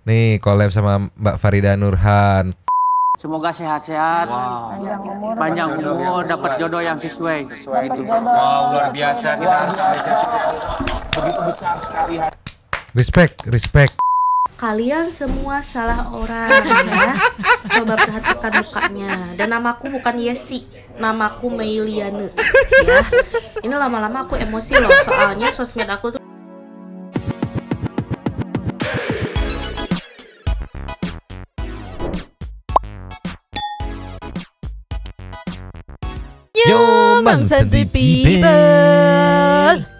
Nih collab sama Mbak Farida Nurhan. Semoga sehat-sehat, panjang umur, dapat jodoh yang sesuai. Gitu. Wow, luar biasa kita begitu besar sekali. Respect. Kalian semua salah orang ya. Coba perhatikan mukanya. Dan namaku bukan Yesi, namaku Meiliane ya. Ini lama-lama aku emosi loh, soalnya sosmed aku tuh Yo, Bang Santuy People.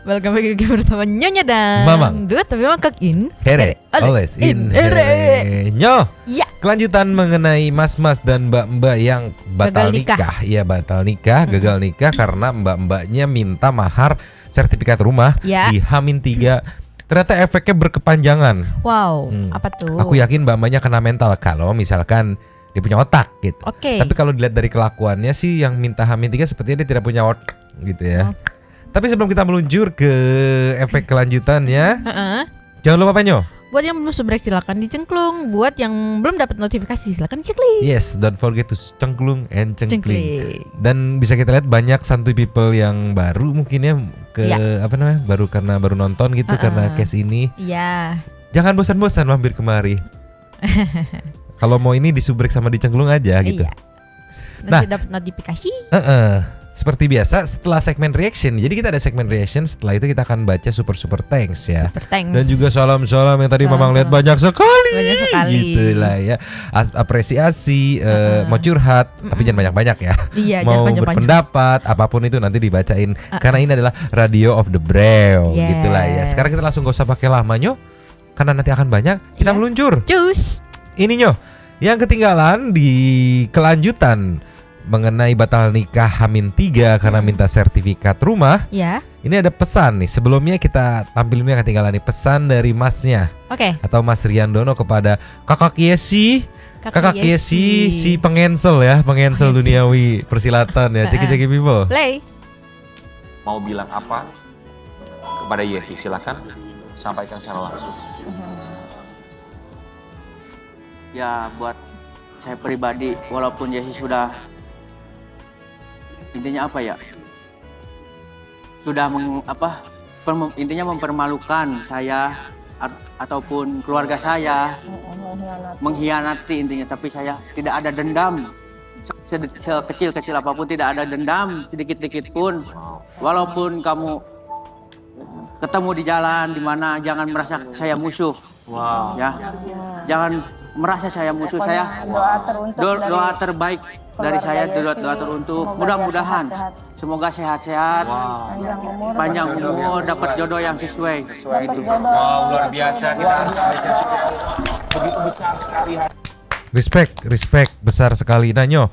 Welcome back lagi bersama Nyonya dan Mamang. Duet tapi mangkakin Here, always in here. Nyo. Ya. Kelanjutan mengenai mas-mas dan mbak-mbak yang batal Gagal nikah. nikah. Iya, batal nikah, gagal nikah karena mbak-mbaknya minta mahar sertifikat rumah Ya. di H-3. Ternyata efeknya berkepanjangan. Wow, apa tuh? Aku yakin mbak-mbaknya kena mental kalau misalkan dia punya otak gitu. Oke. Tapi kalau dilihat dari kelakuannya sih yang minta H-3 sepertinya dia tidak punya otak gitu ya. Tapi sebelum kita meluncur ke efek kelanjutannya, Heeh. jangan lupa Panyo. Buat yang belum subscribe silakan dicengklung. Buat yang belum dapat notifikasi silakan dicengkling. Yes, don't forget to cengklung and cengkling. Cengkling. Dan bisa kita lihat banyak santuy people yang baru mungkin ya ke Ya. apa namanya? Baru nonton gitu karena case ini. Iya. Jangan bosan-bosan mampir kemari. Kalau mau ini disubrek sama dicengklung aja gitu. Iya. Nah. Nanti dapat notifikasi. Seperti biasa setelah segmen reaction. Jadi kita ada segmen reaction, setelah itu kita akan baca super thanks ya. Super thanks. Dan juga salam-salam yang tadi Salam-salam. Mamang lihat banyak sekali. Banyak sekali. Gitulah ya. Apresiasi, mau curhat, tapi jangan banyak-banyak ya. Iya, Mau jangan panjang-panjang. berpendapat, apapun itu nanti dibacain. Karena ini adalah Radio of the Braille. Yes. Gitulah ya. Sekarang kita langsung gak usah pakai lama Nyo. Karena nanti akan banyak. Kita Iya. meluncur. Cus. Ini Nyo, yang ketinggalan di kelanjutan mengenai batal nikah H-3 karena minta sertifikat rumah. Ya. Ini ada pesan nih. Sebelumnya kita tampilin yang ketinggalan nih, pesan dari masnya Oke. atau Mas Riandono kepada Kakak Yesi. Kakak Yesi si pengensel ya, pengensel duniawi persilatan ya. Ceki people. Play. Mau bilang apa kepada Yesi, silakan sampaikan secara langsung. Ya buat saya pribadi, walaupun Yesi sudah intinya apa ya, sudah intinya mempermalukan saya ataupun keluarga saya, mengkhianati intinya. Tapi saya tidak ada dendam, sekecil-kecil apapun tidak ada dendam sedikit-sedikit pun. Walaupun kamu ketemu di jalan di mana, jangan merasa saya musuh. Wow. Ya, jangan merasa saya musuh. Saya doa terbaik dari saya, doa teruntuk. Mudah-mudahan semoga sehat-sehat, panjang umur, dapat jodoh yang sesuai. Gitu. Wow, luar biasa kita begitu besar sekali. Respect besar sekali. Nah Nyo,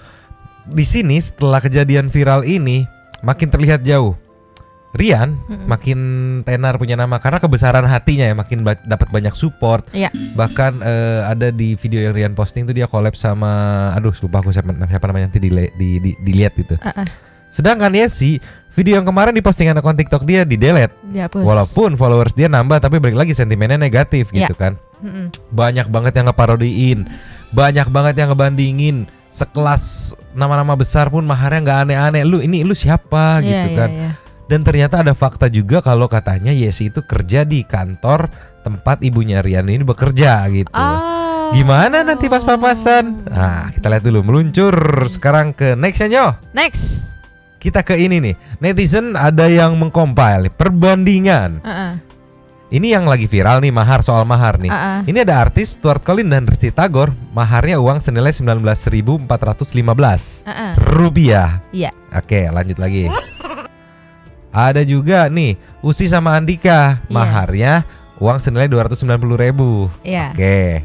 di sini setelah kejadian viral ini makin terlihat jauh. Rian makin tenar punya nama karena kebesaran hatinya ya, makin dapat banyak support. Iya. Bahkan ada di video yang Rian posting tuh dia collab sama, aduh lupa aku siapa namanya, nanti dilihat gitu. Sedangkan Yesi, video yang kemarin di postingan akun TikTok dia di delete. Dihapus. Walaupun followers dia nambah tapi balik lagi sentimennya negatif gitu kan. Banyak banget yang ngeparodiin, banyak banget yang ngebandingin. Sekelas nama-nama besar pun maharnya nggak aneh-aneh. Lu siapa gitu kan. Iya. Dan ternyata ada fakta juga kalau katanya Yesi itu kerja di kantor tempat ibunya Rian ini bekerja gitu. Gimana nanti pas papasan? Nah, kita lihat dulu. Meluncur sekarang ke next-nya Nyo. Next. Kita ke ini nih. Netizen ada yang mengcompile perbandingan. Ini yang lagi viral nih, soal mahar nih. Ini ada artis Stuart Colin dan Risty Tagor, maharnya uang senilai 19.415 rupiah. Iya. Oke, lanjut lagi. Ada juga nih Usi sama Andika, maharnya uang senilai 290.000. Iya. Oke.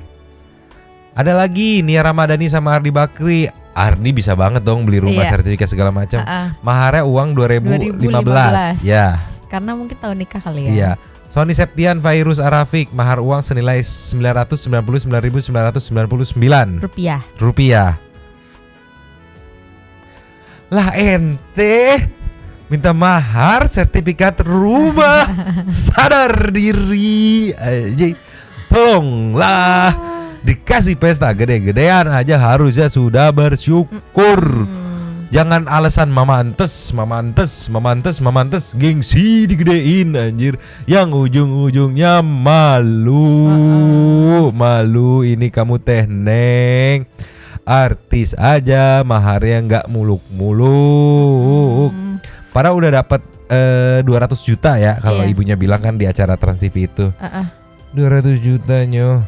Ada lagi Nia Ramadhani sama Ardi Bakri. Ardi bisa banget dong beli rumah, sertifikat segala macam. Maharnya uang 2015. Ya. Karena mungkin tahun nikah kali ya. Iya. Sony Septian Fairuz Arafik, mahar uang senilai 999.999 rupiah. Lah ente minta mahar sertifikat rumah. Sadar diri aja. Tolonglah. Dikasih pesta gede-gedean aja harusnya sudah bersyukur. Jangan alasan mama antes, gengsi digedein anjir. Yang ujung-ujungnya malu ini kamu teh neng. Artis aja maharnya nggak muluk-muluk. Padahal udah dapat 200 juta ya kalau ibunya bilang kan di acara Trans TV itu. 200 juta nyo.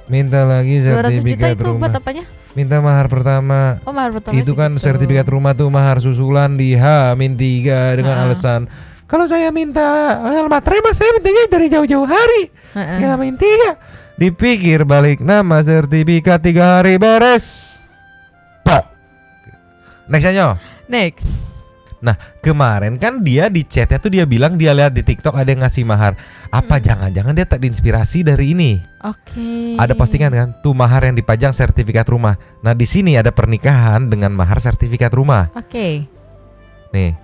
Minta lagi 200 juta sertifikat itu rumah. buat apanya? Minta mahar pertama. Oh, mahar pertama Itu kan segitu. sertifikat rumah tuh mahar susulan di H-3 dengan alasan kalau saya minta materai mas saya mintanya dari jauh-jauh hari. Ya H-3. Dipikir balik nama sertifikat 3 hari beres. Pok. Nextnya nyo. Next. Nah kemarin kan dia di chatnya tuh dia bilang dia lihat di TikTok ada yang ngasih mahar. Apa jangan-jangan dia terinspirasi dari ini? Oke. Ada postingan kan, tuh mahar yang dipajang sertifikat rumah. Nah di sini ada pernikahan dengan mahar sertifikat rumah. Oke. Nih,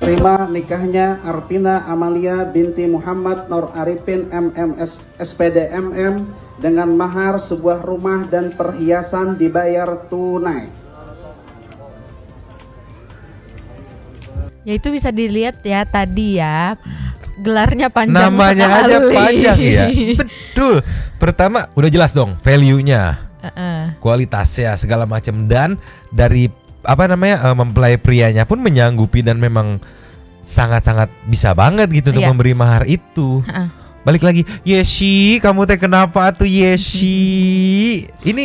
Terima nikahnya Arpina Amalia binti Muhammad Nur Arifin MMS SPD MM dengan mahar sebuah rumah dan perhiasan dibayar tunai. Ya itu bisa dilihat ya tadi ya. Gelarnya panjang namanya aja sekali. panjang ya. Betul. Pertama udah jelas dong value-nya, kualitasnya segala macam dan dari mempelai prianya pun menyanggupi dan memang sangat-sangat bisa banget gitu untuk memberi mahar itu. Balik lagi, Yeshi, kamu teh kenapa tuh Yeshi? Ini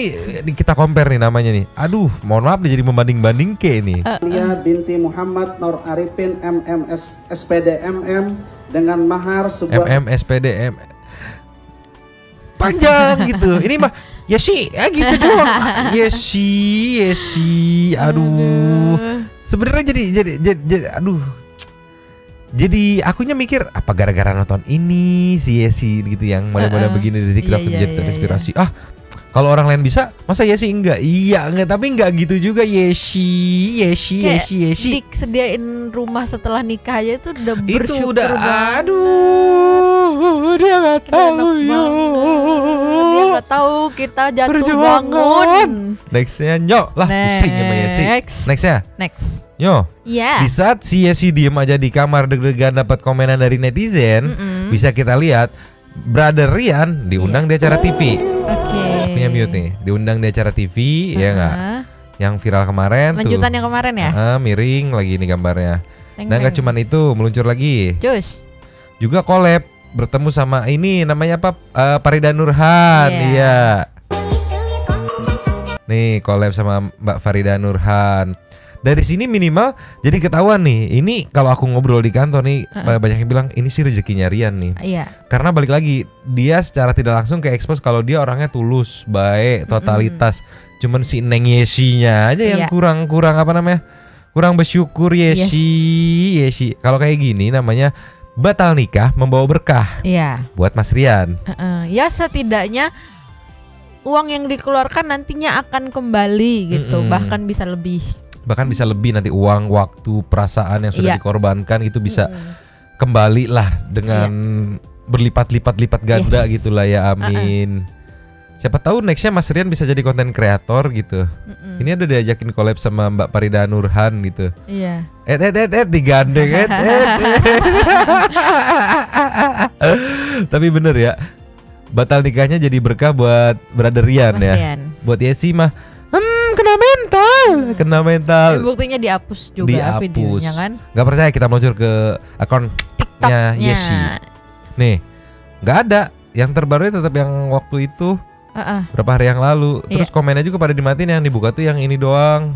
kita compare nih namanya nih. Aduh, mohon maaf nih jadi membanding-banding ke ini. Amalia binti Muhammad Nur Arifin MMS SPD MM dengan mahar sebuah MMSPDM panjang gitu. Ini mah Yeshi, gitu doang. Yeshi. Aduh. Sebenarnya jadi aduh. Jadi akunya mikir apa gara-gara nonton ini si Yesi gitu yang model-model begini dari TikTok jadi terinspirasi. Kalau orang lain bisa, masa Yesi enggak? Iya, enggak, tapi enggak gitu juga Yesi. Disediain rumah setelah nikah aja itu udah bersyukur. Itu udah banget. aduh, dia enggak tahu yo. Dia enggak tahu kita jatuh Perjuangan. bangun. Nextnya nyok lah, pusing sama Yesi. Nextnya, Next. Nyo. Iya. Di saat si Yesi diem aja di kamar deg-degan dapat komenan dari netizen, bisa kita lihat Brother Rian diundang di acara TV. Oke. Punya mute nih, diundang di acara TV ya enggak? Yang viral kemarin Lanjutan tuh. yang kemarin ya? Miring lagi nih gambarnya. Teng, Nah teng. enggak cuman itu, meluncur lagi. Cus. Juga collab bertemu sama ini namanya apa? Farida Nurhan. Iya. Nih collab sama Mbak Farida Nurhan. Dari sini minimal jadi ketahuan nih. Ini kalau aku ngobrol di kantor nih banyak yang bilang ini sih rezekinya Rian nih. Iya. Karena balik lagi dia secara tidak langsung ke expose kalau dia orangnya tulus, baik, totalitas. Cuman si Neng Yesinya aja yang kurang apa namanya? Kurang bersyukur Yesi. Kalau kayak gini namanya batal nikah membawa berkah. Iya. Buat Mas Rian. Ya setidaknya uang yang dikeluarkan nantinya akan kembali gitu, bahkan bisa lebih. Bahkan bisa lebih nanti uang, waktu, perasaan yang sudah dikorbankan itu bisa kembali lah dengan berlipat-lipat ganda gitulah ya, amin. Siapa tahu nextnya Mas Rian bisa jadi konten kreator gitu. Ini ada diajakin collab sama Mbak Farida Nurhan gitu. Iya. Digandeng Tapi bener ya, batal nikahnya jadi berkah buat Brother Rian Mas ya. Rian. Buat Yesi mah kena mental. Buktinya dihapus juga videonya kan. Gak percaya kita meluncur ke akun TikToknya Yesi. Nih, gak ada. Yang terbaru tetap yang waktu itu berapa hari yang lalu. Terus komennya juga pada dimatiin, yang dibuka tuh yang ini doang.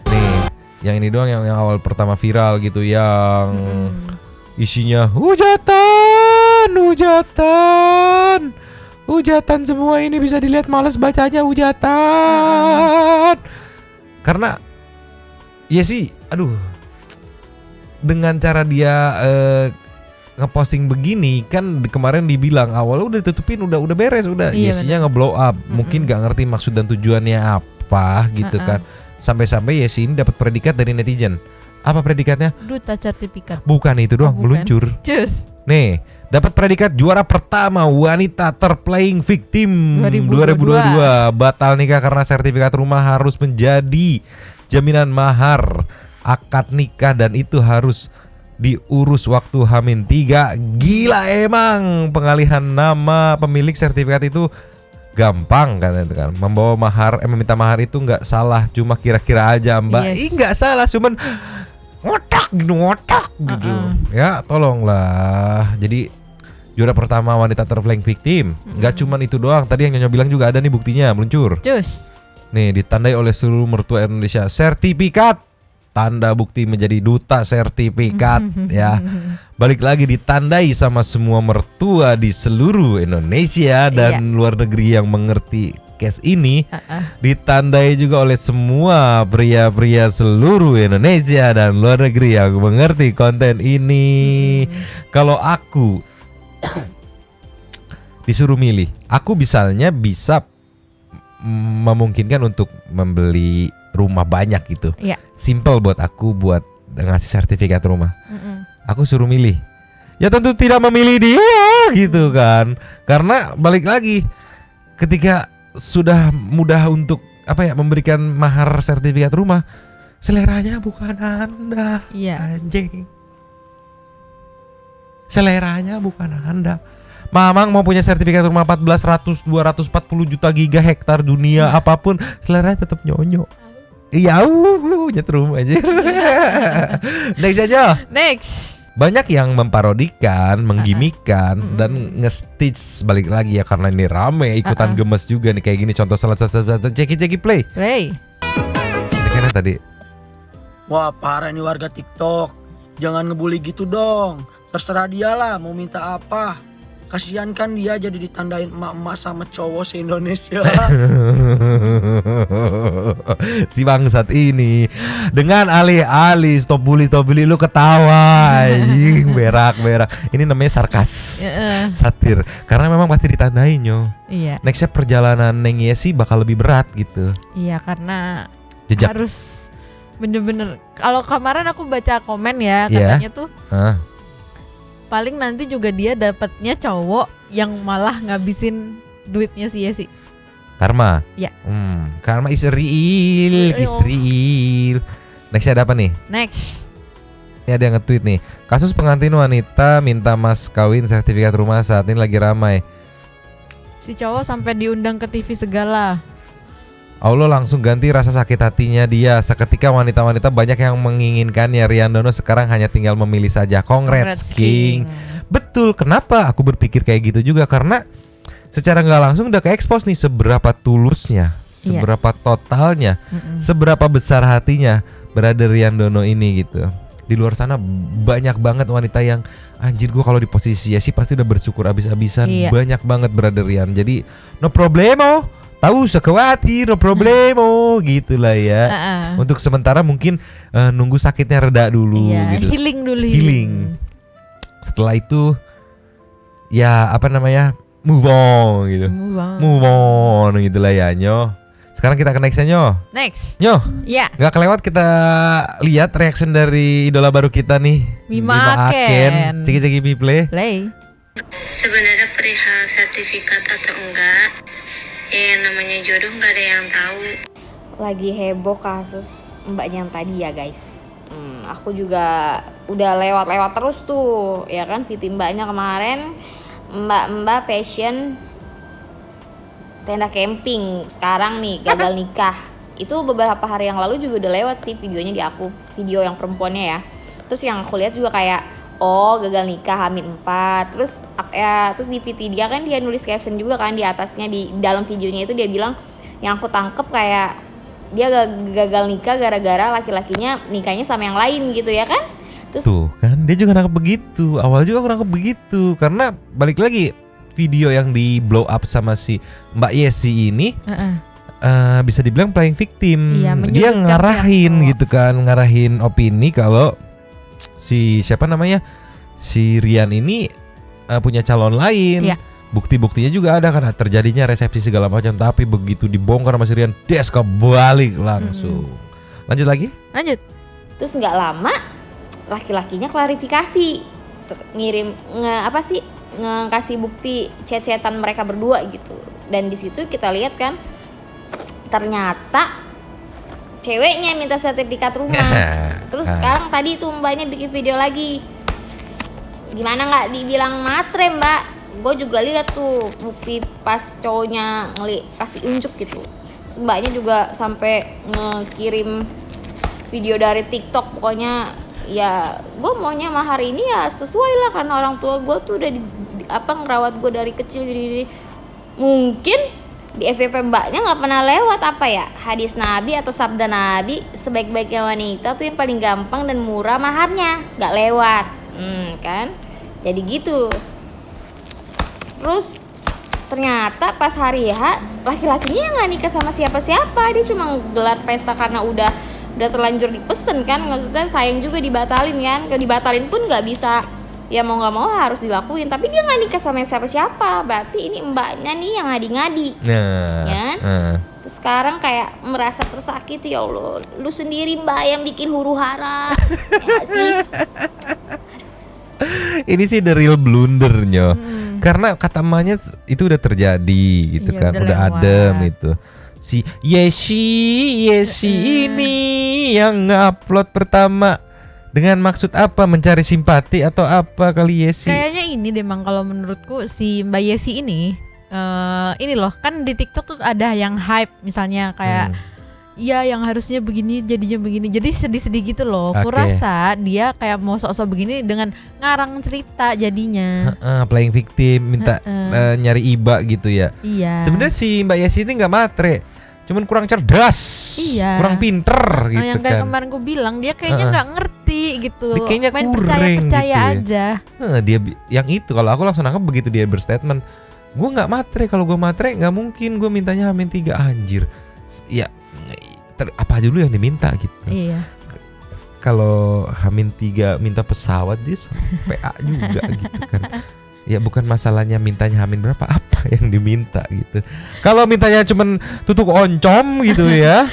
Nih, yang ini doang yang awal pertama viral gitu, yang isinya hujatan semua ini bisa dilihat, males bacanya hujatan. Karena Yesi, aduh, dengan cara dia ngeposting begini kan kemarin dibilang awalnya udah ditutupin, udah beres, udah Yesinya ngeblow up. Mungkin gak ngerti maksud dan tujuannya apa gitu kan. Sampai-sampai Yesi ini dapat predikat dari netizen. Apa predikatnya? Duta sertifikat. Bukan itu doang, bukan. meluncur. Cus. Nih, dapat predikat juara pertama wanita terplaying victim 2022. Batal nikah karena sertifikat rumah harus menjadi jaminan mahar akad nikah dan itu harus diurus waktu H-3. Gila emang, pengalihan nama pemilik sertifikat itu gampang kan itu kan. Membawa mahar, meminta mahar itu nggak salah, cuma kira-kira aja Mbak. Yes. Nggak salah, cuman ngotak gitu. Ya tolonglah. Jadi juara pertama wanita terplaying victim. Nggak cuman itu doang. Tadi yang Nyonya bilang juga ada nih buktinya, meluncur. Cus. Nih ditandai oleh seluruh mertua Indonesia. Sertifikat, tanda bukti menjadi duta sertifikat ya. Balik lagi ditandai sama semua mertua di seluruh Indonesia dan luar negeri yang mengerti case ini. Ditandai juga oleh semua pria-pria seluruh Indonesia dan luar negeri yang mengerti konten ini. Kalau aku disuruh milih, aku misalnya bisa memungkinkan untuk membeli rumah banyak gitu. Iya. Simple buat aku buat ngasih sertifikat rumah. Aku suruh milih. Ya tentu tidak memilih dia gitu kan. Karena balik lagi ketika sudah mudah untuk memberikan mahar sertifikat rumah, seleranya bukan Anda. Iya. Anjing. Seleranya bukan Anda. Mamang mau punya sertifikat rumah 1400, 240 juta giga hektar dunia apapun, seleranya tetap nyonyo. Iya, nyetrum aja. Next aja. Next. Banyak yang memparodikan, menggimikan dan nge-stitch balik lagi ya karena ini rame ikutan gemes juga nih kayak gini contoh salah satu ceki play. Play. Ini tadi. Wah parah nih warga TikTok. Jangan ngebully gitu dong. Terserah dia lah mau minta apa. Kasihan kan dia jadi ditandain emak-emak sama cowok se-Indonesia. Si bangsat ini dengan alih-alih stop bully lu ketawa anjing berak. Ini namanya sarkas. Satir. Karena memang pasti ditandain yo. Iya. Nextnya perjalanan Neng Yesi bakal lebih berat gitu. Iya karena Jejak. harus bener-bener. Kalau kemarin aku baca komen ya katanya tuh paling nanti juga dia dapatnya cowok yang malah ngabisin duitnya si Yesi. Karma. Ya. Karma is real. Next ada apa nih? Next. Ini ada yang nge-tweet nih. Kasus pengantin wanita minta mas kawin sertifikat rumah saat ini lagi ramai. Si cowok sampai diundang ke TV segala. Allah langsung ganti rasa sakit hatinya dia. Seketika wanita-wanita banyak yang menginginkannya. Rian Dono sekarang hanya tinggal memilih saja. Congrats King. Betul, kenapa aku berpikir kayak gitu juga? Karena secara nggak langsung udah ke-expose nih seberapa tulusnya, seberapa totalnya, seberapa besar hatinya brother Rian Dono ini gitu. Di luar sana banyak banget wanita yang anjir gue kalau di posisi ya sih pasti udah bersyukur abis-abisan. Banyak banget brother Rian. Jadi no problemo. Tahu usah khawatir, no problemo gitulah ya. Untuk sementara mungkin nunggu sakitnya reda dulu gitu. Healing dulu. Setelah itu ya move on gitu. Move on gitulah ya Nyo. Sekarang kita ke nextnya Nyo. Next. Nyo. Iya. Gak kelewat kita lihat reaction dari idola baru kita nih. Bima Aken. Ceki play. Sebenarnya perihal sertifikat atau enggak, yang namanya jodoh nggak ada yang tahu. Lagi heboh kasus mbaknya yang tadi ya guys. Aku juga udah lewat terus tuh ya kan VT mbaknya kemarin, mbak fashion tenda camping sekarang nih gagal nikah. Itu beberapa hari yang lalu juga udah lewat sih videonya di aku, video yang perempuannya ya. Terus yang aku lihat juga kayak gagal nikah H-4. Terus di VT dia kan dia nulis caption juga kan di atasnya di dalam videonya itu dia bilang yang aku tangkep kayak dia gagal nikah gara-gara laki-lakinya nikahnya sama yang lain gitu ya kan. Terus tuh kan dia juga nangkep begitu. Awal juga aku nangkep begitu karena balik lagi video yang di blow up sama si Mbak Yesi ini bisa dibilang playing victim. Dia ngarahin gitu kan, ngarahin opini kalau si Rian ini punya calon lain. Bukti-buktinya juga ada kan, terjadinya resepsi segala macam. Tapi begitu dibongkar sama si Rian, des kebalik langsung. Lanjut lagi? Lanjut. Terus nggak lama laki-lakinya klarifikasi, ngirim ngasih bukti chat-chatan mereka berdua gitu. Dan di situ kita lihat kan ternyata ceweknya minta sertifikat rumah. Terus sekarang tadi tuh mbaknya bikin video lagi. Gimana nggak dibilang matre mbak? Gue juga lihat tuh bukti pas cowoknya kasih unjuk gitu. Terus mbaknya juga sampai ngirim video dari TikTok. Pokoknya ya gue maunya mahar ini ya sesuai lah, karena orang tua gue tuh udah ngerawat gue dari kecil gini. Mungkin di FYP mbaknya nggak pernah lewat apa ya, hadis Nabi atau sabda Nabi, sebaik-baiknya wanita tuh yang paling gampang dan murah maharnya, nggak lewat. Kan jadi gitu. Terus ternyata pas hari H laki-lakinya yang nggak nikah sama siapa-siapa, dia cuma gelar pesta karena udah terlanjur dipesen kan, maksudnya sayang juga dibatalin kan. Kalau dibatalin pun nggak bisa, ya mau nggak mau harus dilakuin, tapi dia nggak nikah sama siapa-siapa, berarti ini mbaknya nih yang ngadi-ngadi. Ya. Terus sekarang kayak merasa tersakiti, ya Allah, lu sendiri mbak yang bikin huru hara. Ya sih. Ini sih the real blundernya, karena kata emaknya itu udah terjadi gitu Iya, kan, udah adem itu. Si Yesi ini yang nge-upload pertama dengan maksud apa? Mencari simpati atau apa kali Yesi? Kayaknya ini deh Mang, kalau menurutku si Mbak Yesi ini loh, kan di TikTok tuh ada yang hype misalnya kayak ya yang harusnya begini jadinya begini, jadi sedih-sedih gitu loh. Kurasa dia kayak mau sok-sok begini dengan ngarang cerita jadinya. Playing victim, minta nyari iba gitu ya. Iya. Sebenarnya si Mbak Yesi ini nggak matre, cuman kurang cerdas, kurang pinter gitu yang kayak kan. kemarin gue bilang dia kayaknya nggak ngerti gitu. Dia kayaknya main kurang percaya gitu ya. aja. Dia yang itu, kalau aku langsung nangkep begitu dia berstatement, gue nggak matre, kalau gue matre nggak mungkin gue mintanya H-3, anjir. Ya apa dulu yang diminta gitu. Iya. Kalau H-3 minta pesawat dia PA juga gitu kan. Ya bukan masalahnya mintanya H-min berapa, apa yang diminta gitu. Kalau mintanya cuman tutuk oncom gitu ya,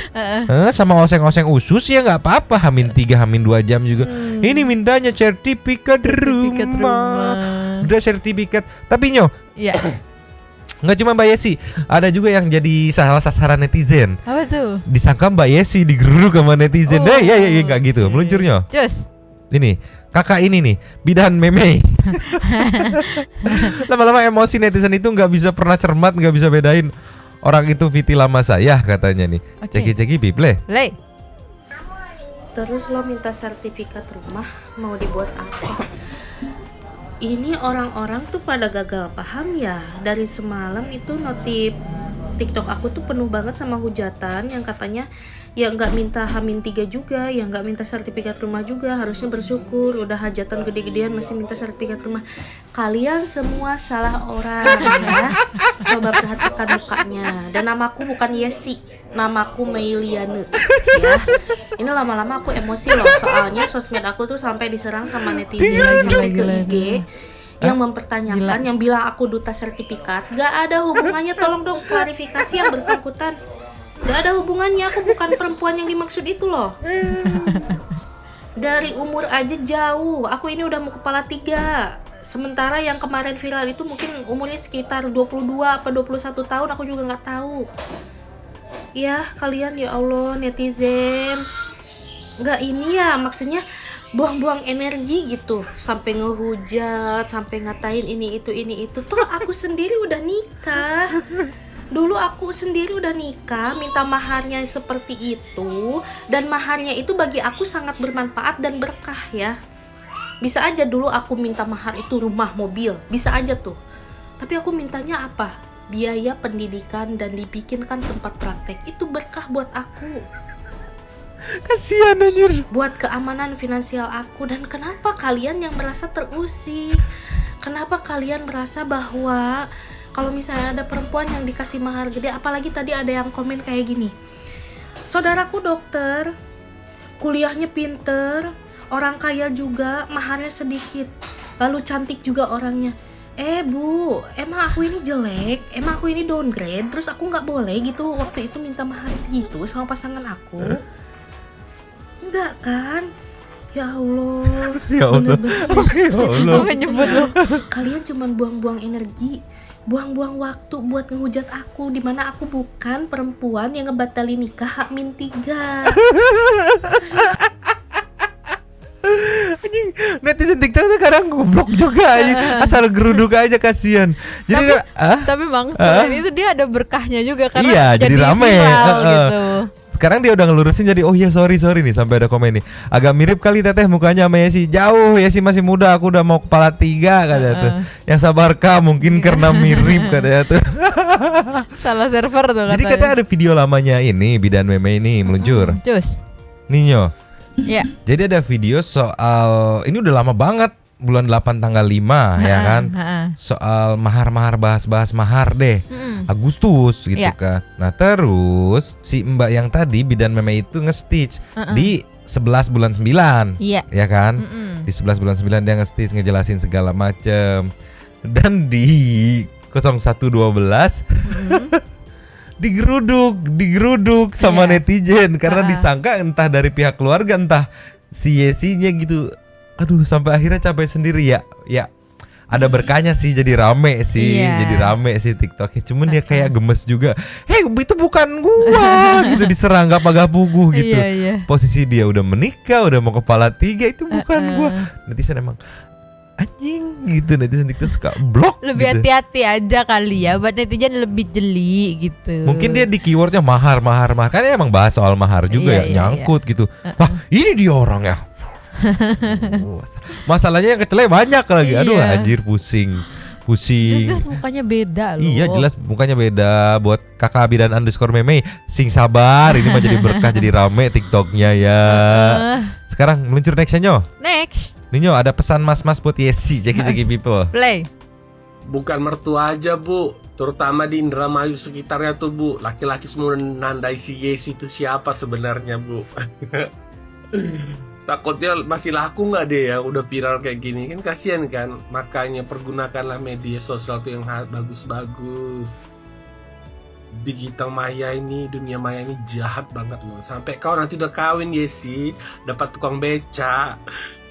sama oseng-oseng usus ya nggak apa-apa. H-3, H-2 jam juga. Ini mintanya sertifikat rumah. Udah sertifikat. Tapi Iya. nggak cuma Mbak Yesi, ada juga yang jadi salah sasaran netizen. Apa tuh? Disangka Mbak Yesi digeruduk sama netizen. Ya nggak gitu, meluncurnya. Cus. Ini kakak ini nih, bidan meme. Lama-lama emosi netizen itu nggak bisa pernah cermat, nggak bisa bedain orang itu Viti lama saya katanya nih. Ceki Bible. Terus lo minta sertifikat rumah, mau dibuat apa? Ini orang-orang tuh pada gagal paham ya. Dari semalam itu notif TikTok aku tuh penuh banget sama hujatan yang katanya ya nggak minta H-3 juga, ya nggak minta sertifikat rumah juga, harusnya bersyukur udah hajatan gede-gedean masih minta sertifikat rumah. Kalian semua salah orang ya. Coba perhatikan mukanya. Dan namaku bukan Yesi, namaku Meiliane ya. Ini lama-lama aku emosi loh, soalnya sosmed aku tuh sampai diserang sama netizen ke IG yang mempertanyakan, yang bilang aku duta sertifikat. Gak ada hubungannya, tolong dong klarifikasi yang bersangkutan. Gak ada hubungannya, aku bukan perempuan yang dimaksud itu loh. Dari umur aja jauh, aku ini udah mau kepala 3. Sementara yang kemarin viral itu mungkin umurnya sekitar 22 apa 21 tahun, aku juga gak tahu. Ya kalian ya Allah netizen, gak ini ya, maksudnya buang-buang energi gitu, sampai ngehujat, sampai ngatain ini itu. Tuh aku sendiri udah nikah. Dulu aku sendiri udah nikah, minta maharnya seperti itu, dan maharnya itu bagi aku sangat bermanfaat dan berkah ya. Bisa aja dulu aku minta mahar itu rumah, mobil, bisa aja tuh. Tapi aku mintanya apa? Biaya pendidikan dan dibikinkan tempat praktek, itu berkah buat aku. Kasihan anjir. Buat keamanan finansial aku. Dan kenapa kalian yang merasa terusik? Kenapa kalian merasa bahwa kalau misalnya ada perempuan yang dikasih mahar gede, apalagi tadi ada yang komen kayak gini, saudaraku dokter, kuliahnya pinter, orang kaya juga, maharnya sedikit, lalu cantik juga orangnya. Bu, emang aku ini jelek, emang aku ini downgrade, terus aku nggak boleh gitu waktu itu minta mahar segitu sama pasangan aku? enggak kan? Ya Allah. Ya Allah. Bener-bener. Ya Allah. Sampai nyebut lo. Kalian cuman buang-buang energi, buang-buang waktu buat ngehujat aku, dimana aku bukan perempuan yang ngebatalin nikah H-3. Anjing, netizen TikTok tuh kadang goblok juga aja. Asal geruduk aja kasihan. Jadi Tapi Bang, selain itu dia ada berkahnya juga karena iya, jadi rame. viral gitu. Sekarang dia udah ngelurusin jadi oh ya sorry nih sampai ada komen nih. Agak mirip kali teteh mukanya sama Yesi. Jauh, Yesi masih muda, aku udah mau kepala 3 katanya tuh. Yang sabar Kak, mungkin karena mirip katanya tuh. Salah server tuh katanya. Jadi katanya ada video lamanya ini Bidan Meme ini meluncur. Cus. Ninyo. Ya. Jadi ada video soal ini udah lama banget bulan 8 tanggal 5 ya kan. Soal mahar-mahar bahas-bahas mahar deh. Agustus gitu kan. Nah, terus si Mbak yang tadi Bidan Meme itu nge-stitch di 11 bulan 9. Iya. Ya kan? Di 11 bulan 9 dia nge-stitch ngejelasin segala macem. Dan di 0112 digeruduk sama netizen karena disangka entah dari pihak keluarga entah si Yesinya gitu. Aduh, sampai akhirnya capek sendiri ya. Ya. Ada berkahnya sih jadi rame sih, jadi rame sih TikToknya. Cuman dia kayak gemes juga. Hei, itu bukan gua gitu, diserang gak pagah-puguh gitu. Posisi dia udah menikah, udah mau kepala 3, itu bukan gua. Netizen emang anjing gitu, netizen TikTok suka blok. Lebih gitu. hati-hati aja kali ya, buat netizen lebih jeli gitu. Mungkin dia di keywordnya mahar. Kan emang bahas soal mahar juga nyangkut gitu. Wah, ini dia orang ya. Masalahnya yang kecelnya banyak lagi. Aduh anjir pusing. Jelas mukanya beda loh. Iya jelas mukanya beda. Buat kakak Bidan _meme sing sabar. Ini mah jadi berkah jadi rame TikToknya ya. Sekarang meluncur nextnya Nyo. Next Ninyo ada pesan mas-mas buat Yesi Jeki people. Play. Bukan mertua aja Bu, terutama di Indramayu sekitarnya tuh Bu. Laki-laki semua nandai si Yesi itu siapa sebenarnya Bu. Takutnya masih laku nggak deh ya udah viral kayak gini, kan kasihan kan. Makanya pergunakanlah media sosial tuh yang bagus-bagus. Digital maya ini, dunia maya ini jahat banget loh. Sampai kau nanti udah kawin Yesi, dapat tukang beca,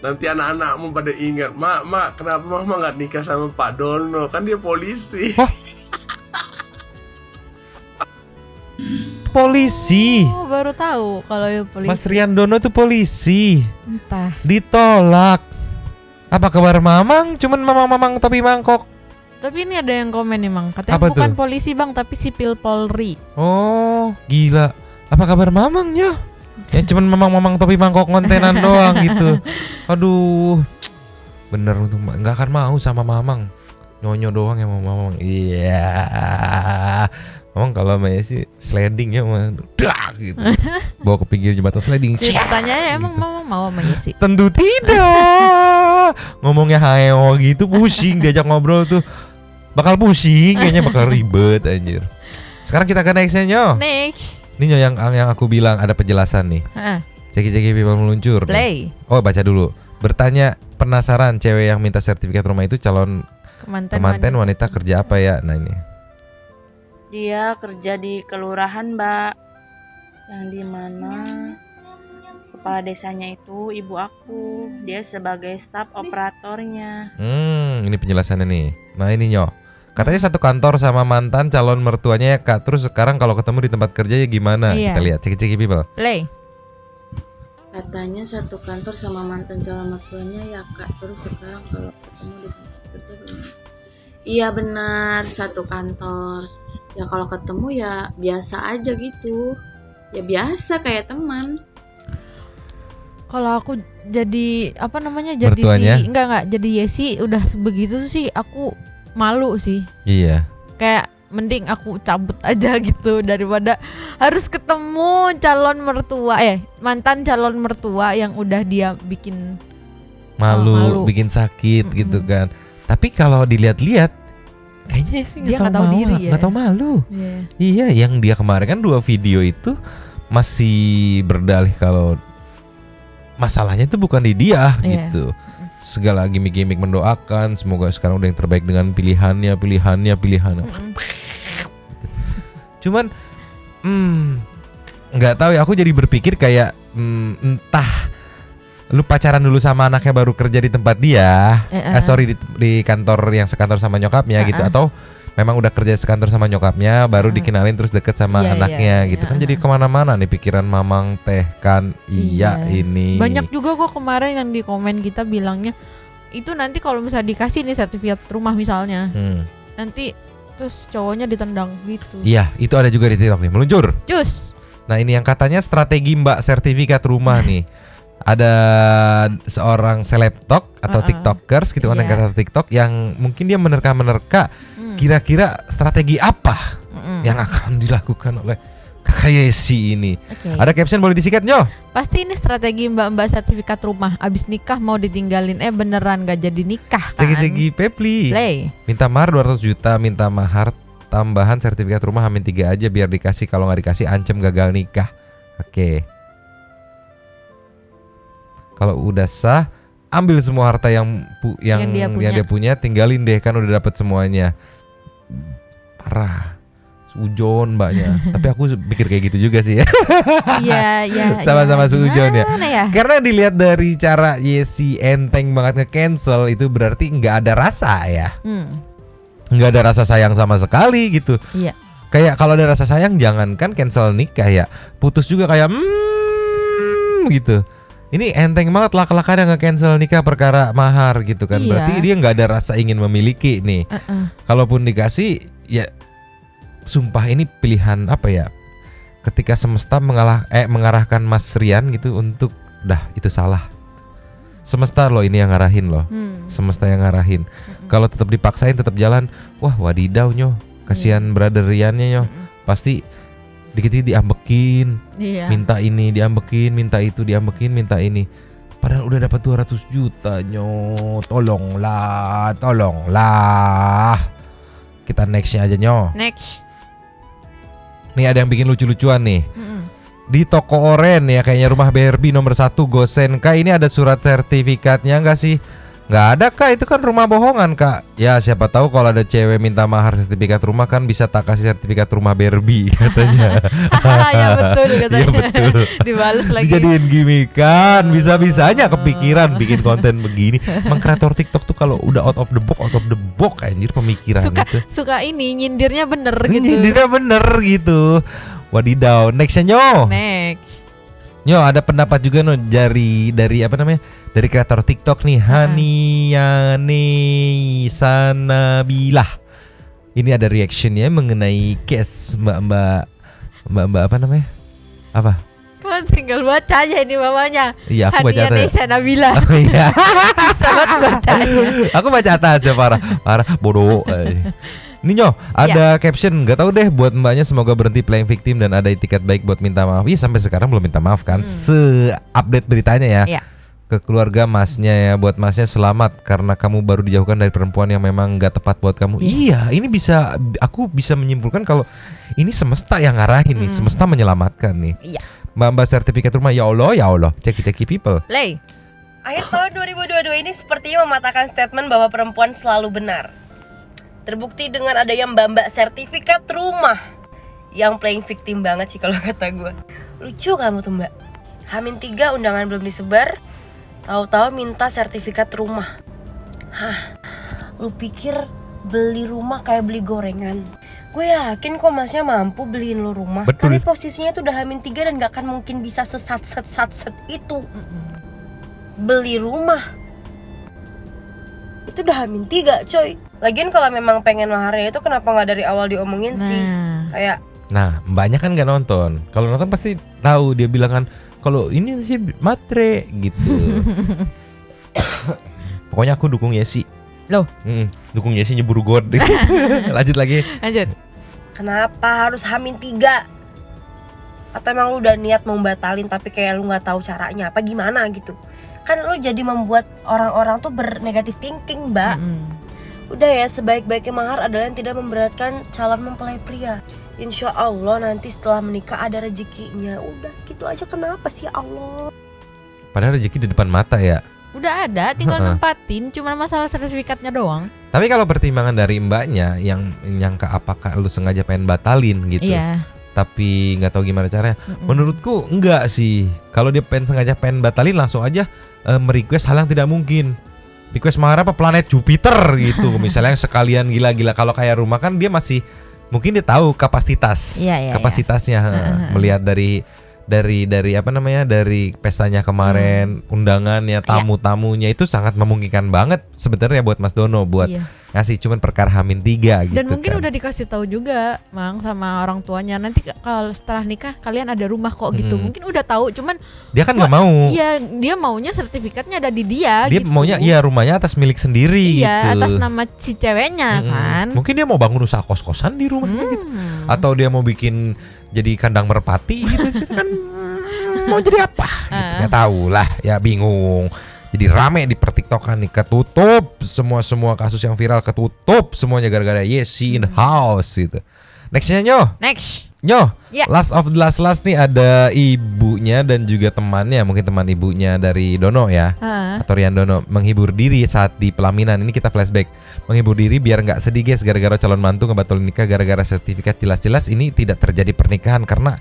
nanti anak-anakmu pada ingat, mak kenapa mama nggak nikah sama Pak Dono, kan dia polisi. Polisi. Oh, baru tahu kalau ya polisi. Mas Rian Dono itu polisi. Entah. Ditolak. Apa kabar Mamang? Cuman mamang topi mangkok. Tapi ini ada yang komen nih Mang, katanya Apa bukan tuh? polisi Bang, tapi sipil Polri. Oh, gila. Apa kabar Mamangnya? Ya cuman mamang topi mangkok kontenan doang gitu. Aduh. Bener untuk nggak akan mau sama Mamang. Nyonyo doang yang mau Mamang. Iya. Mamang kalau main sih sliding ya mah gitu. Bawa ke pinggir jembatan sliding. Pertanyaannya emang Mama mau sama Yesi? Tentu tidak. Ngomongnya hayo gitu pusing diajak ngobrol tuh. Bakal pusing kayaknya, bakal ribet anjir. Sekarang kita ke nextnya Nyo. Next. Ini Nyo yang aku bilang ada penjelasan nih. Ceki people meluncur. Play. Oh baca dulu. Bertanya penasaran cewek yang minta sertifikat rumah itu calon kemanten wanita kerja apa ya? Nah ini. Dia kerja di kelurahan Mbak, yang dimana kepala desanya itu ibu aku. Dia sebagai staf operatornya. Ini penjelasannya nih. Nah ini Nyo, katanya satu kantor sama mantan calon mertuanya ya Kak. Terus sekarang kalau ketemu di tempat kerja ya gimana? Kita lihat ceki people. Play. Katanya satu kantor sama mantan calon mertuanya ya Kak. Terus sekarang kalau ketemu di tempat kerja gimana? Iya benar, satu kantor. Ya kalau ketemu ya biasa aja gitu. Ya biasa kayak teman. Kalau aku jadi apa namanya, jadi mertuanya? si enggak jadi Yesi udah begitu sih aku malu sih. Iya. Kayak mending aku cabut aja gitu daripada harus ketemu calon mertua mantan calon mertua yang udah dia bikin malu. Bikin sakit gitu kan. Tapi kalau dilihat-lihat kayaknya sih dia nggak tahu diri ya. Nggak tahu malu. Iya, yang dia kemarin kan 2 video itu masih berdalih kalau masalahnya itu bukan di dia gitu. Segala gimmick-gimmick mendoakan semoga sekarang udah yang terbaik dengan pilihannya. Cuman nggak tahu ya, aku jadi berpikir kayak entah lu pacaran dulu sama anaknya baru kerja di tempat dia, di kantor yang sekantor sama nyokapnya gitu, atau memang udah kerja sekantor sama nyokapnya baru dikenalin terus deket sama anaknya gitu kan, jadi kemana-mana nih pikiran mamang teh kan. Ini banyak juga kok kemarin yang di komen kita bilangnya itu nanti kalau misalnya dikasih nih sertifikat rumah misalnya, nanti terus cowoknya ditendang gitu. Iya, itu ada juga di TikTok nih, meluncur. Cus. Nah ini yang katanya strategi mbak sertifikat rumah nih. Ada seorang selebtok atau tiktokers gitu kan yang kata TikTok yang mungkin dia menerka-menerka kira-kira strategi apa yang akan dilakukan oleh Kakak Yesi ini. Ada caption boleh disikat Nyo? Pasti ini strategi mbak-mbak sertifikat rumah. Abis nikah mau ditinggalin beneran gak jadi nikah kan? Cegi Pepli Play. minta mahar 200 juta, minta mahar tambahan sertifikat rumah Hamin 3 aja biar dikasih, kalau gak dikasih ancam gagal nikah. Oke. Kalau udah sah ambil semua harta yang dia punya, tinggalin deh kan udah dapat semuanya. Parah. Sujon mbaknya. Tapi aku pikir kayak gitu juga sih ya. Iya. Sama-sama sujon ya. Karena dilihat dari cara Yesi enteng banget nge-cancel, itu berarti nggak ada rasa ya. Nggak ada rasa sayang sama sekali gitu. Iya. Kayak kalau ada rasa sayang jangankan cancel nikah ya, putus juga kayak gitu. Ini enteng banget lak-lakan yang nge-cancel nikah perkara mahar gitu kan. Berarti dia nggak ada rasa ingin memiliki nih. Kalaupun dikasih ya sumpah ini pilihan apa ya? Ketika semesta mengarahkan Mas Rian gitu untuk udah itu salah. Semesta loh ini yang ngarahin loh. Semesta yang ngarahin. Kalau tetap dipaksain tetap jalan, wah wadidaw Nyo. Kasihan brother Riannya Nyo. Pasti dikit-dikit diambekin. Minta ini diambekin, minta itu diambekin, minta ini. Padahal udah dapat 200 juta Nyo. Tolonglah. Kita nextnya aja Nyo. Next. Nih ada yang bikin lucu-lucuan nih. Di toko oren ya kayaknya rumah BRB nomor 1 Gosen Kak, ini ada surat sertifikatnya nggak sih? Nggak ada Kak, itu kan rumah bohongan Kak. Ya siapa tahu kalau ada cewek minta mahar sertifikat rumah kan bisa tak kasih sertifikat rumah BRB katanya. Ya betul katanya. Ya betul. Dibales lagi. Dijadiin gimikan, bisa-bisanya kepikiran bikin konten begini. Emang kreator TikTok tuh kalau udah out of the box anjir pemikiran gitu. Suka ini nyindirnya bener gitu. Nyindirnya bener gitu. Wadidaw, nextnya Nyo. Next. Nyo ada pendapat juga no dari apa namanya? Dari kreator TikTok nih, Haniyane Sanabilah. Ini ada reactionnya mengenai case mbak apa namanya? Apa? Kan tinggal baca aja ini bawahnya. Iya aku baca atas. Haniyane Sanabilah. Oh, iya. Susah banget bacanya. Aku baca atas ya parah bodoh. Nih Nyo, ada caption nggak tahu deh buat mbaknya semoga berhenti playing victim dan ada etiket baik buat minta maaf. Iya sampai sekarang belum minta maaf kan? Se-update beritanya ya. Ke keluarga masnya ya, buat masnya selamat karena kamu baru dijauhkan dari perempuan yang memang nggak tepat buat kamu. Iya, ini aku bisa menyimpulkan kalau ini semesta yang ngarahin nih, semesta menyelamatkan nih. Iya. Mbak sertifikat rumah ya Allah, ceki people. Play. Akhir tahun 2022 ini sepertinya mematahkan statement bahwa perempuan selalu benar. Terbukti dengan adanya mbak-mbak sertifikat rumah yang playing victim banget sih kalau kata gue. Lucu kamu tuh mbak. Hamin 3 undangan belum disebar, tahu-tahu minta sertifikat rumah. Hah, lu pikir beli rumah kayak beli gorengan? Gue yakin kok masnya mampu beliin lu rumah. Betul. Tapi posisinya tuh udah Hamin 3 dan gak akan mungkin bisa sesat itu. Beli rumah itu udah Hamin 3 coy. Lagian kalau memang pengen maharnya itu kenapa gak dari awal diomongin sih? Kayak mbaknya kan gak nonton. Kalau nonton pasti tahu, dia bilang kan kalau ini sih matre gitu. Pokoknya aku dukung Yesi. Loh? Dukung Yesi nyeburu god. Lanjut lagi. Lanjut. Kenapa harus Hamin 3? Atau emang lu udah niat mau batalin tapi kayak lu gak tahu caranya apa gimana gitu? Kan lu jadi membuat orang-orang tuh bernegatif thinking mbak. Udah ya, sebaik-baiknya mahar adalah yang tidak memberatkan calon mempelai pria. Insya Allah nanti setelah menikah ada rezekinya. Udah gitu aja, kenapa sih Allah? Padahal rezeki di depan mata ya. Udah ada, tinggal nempatin, cuma masalah sertifikatnya doang. Tapi kalau pertimbangan dari mbaknya yang nyangka apakah lu sengaja pengen batalin gitu. Iya. tapi nggak tahu gimana caranya. Menurutku enggak sih. Kalau dia sengaja pengen batalin, langsung aja merequest hal yang tidak mungkin. Request Mahara apa planet Jupiter gitu. Misalnya sekalian gila-gila. Kalau kayak rumah kan dia masih mungkin dia tahu kapasitasnya melihat dari apa namanya, dari pestanya kemarin, undangannya, tamu-tamunya itu sangat memungkinkan banget sebenarnya buat Mas Dono buat ngasih, cuman perkara H-3 gitu. Dan mungkin kan udah dikasih tahu juga Mang sama orang tuanya, nanti kalau setelah nikah kalian ada rumah kok gitu. Mungkin udah tahu, cuman dia kan nggak mau. Iya, dia maunya sertifikatnya ada di dia gitu. Maunya rumahnya atas milik sendiri gitu. Atas nama si ceweknya kan. Mungkin dia mau bangun usaha kos-kosan di rumahnya gitu. Atau dia mau bikin jadi kandang merpati gitu kan. Mau jadi apa? Gitu. Nggak tahu lah, ya bingung. Jadi rame di pertiktokan nih, ketutup semua kasus yang viral, ketutup semuanya gara-gara Yesi in the house gitu. Nextnya Nyo, last of the last nih ada ibunya dan juga temannya, mungkin teman ibunya dari Dono ya, atau Rian Dono, menghibur diri saat di pelaminan. Ini kita flashback, menghibur diri biar nggak sedih guys, gara-gara calon mantu ngebatalin nikah gara-gara sertifikat. Jelas-jelas ini tidak terjadi pernikahan karena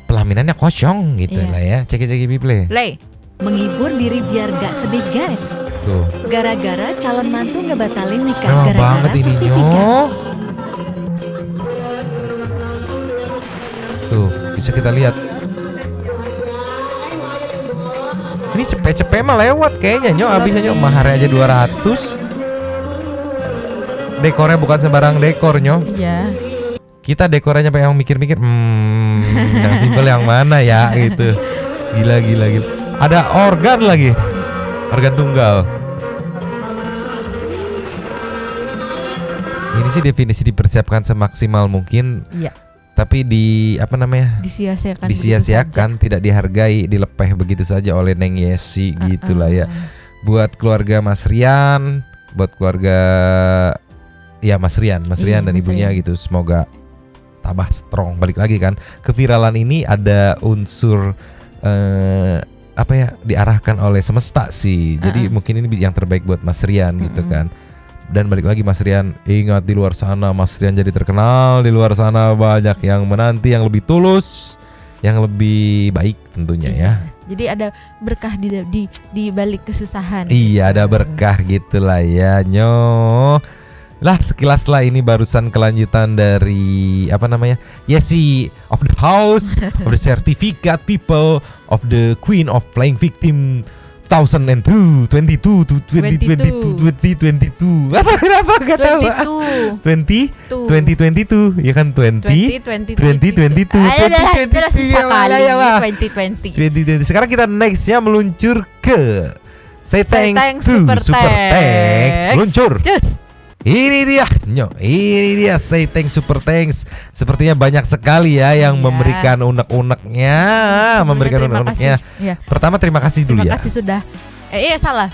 pelaminannya kosong gitu lah ya. Cek play. Menghibur diri biar gak sedih guys. Tuh. Gara-gara calon mantu ngebatalin nikah Memang gara-gara banget ini sertifikat. Tuh, bisa kita lihat. Ini cepet-cepet mah lewat kayaknya Nyo, abisnya Nyo, maharnya aja 200. Dekornya bukan sembarang dekor Nyo. Iya. Kita dekornya pengen mikir-mikir, yang simpel yang mana ya gitu. Gila. Ada organ lagi, organ tunggal. Ini sih definisi dipersiapkan semaksimal mungkin. Iya. Tapi disia-siakan, tidak dihargai, dilepeh begitu saja oleh Neng Yesi gitulah ya. Buat keluarga Mas Rian, buat keluarga Mas Rian dan ibunya gitu, semoga tambah strong. Balik lagi kan, keviralan ini ada unsur diarahkan oleh semesta sih. Jadi mungkin ini yang terbaik buat Mas Rian gitu kan. Dan balik lagi Mas Rian, ingat di luar sana Mas Rian jadi terkenal, di luar sana banyak yang menanti yang lebih tulus, yang lebih baik tentunya ya. Jadi ada berkah di balik kesusahan. Iya, ada berkah gitulah ya Nyo. Lah sekilas lah ini barusan kelanjutan dari Yesi of the house, of the certificate people, of the queen of playing victim 2022 apa gak tahu 2022 ya kan 2022 sekarang kita nextnya meluncur ke Say Thanks to Super Thanks meluncur. Ini dia Say Thanks Super Thanks. Sepertinya banyak sekali ya yang memberikan unek-uneknya, Pertama terima kasih dulu Terima kasih sudah. Salah.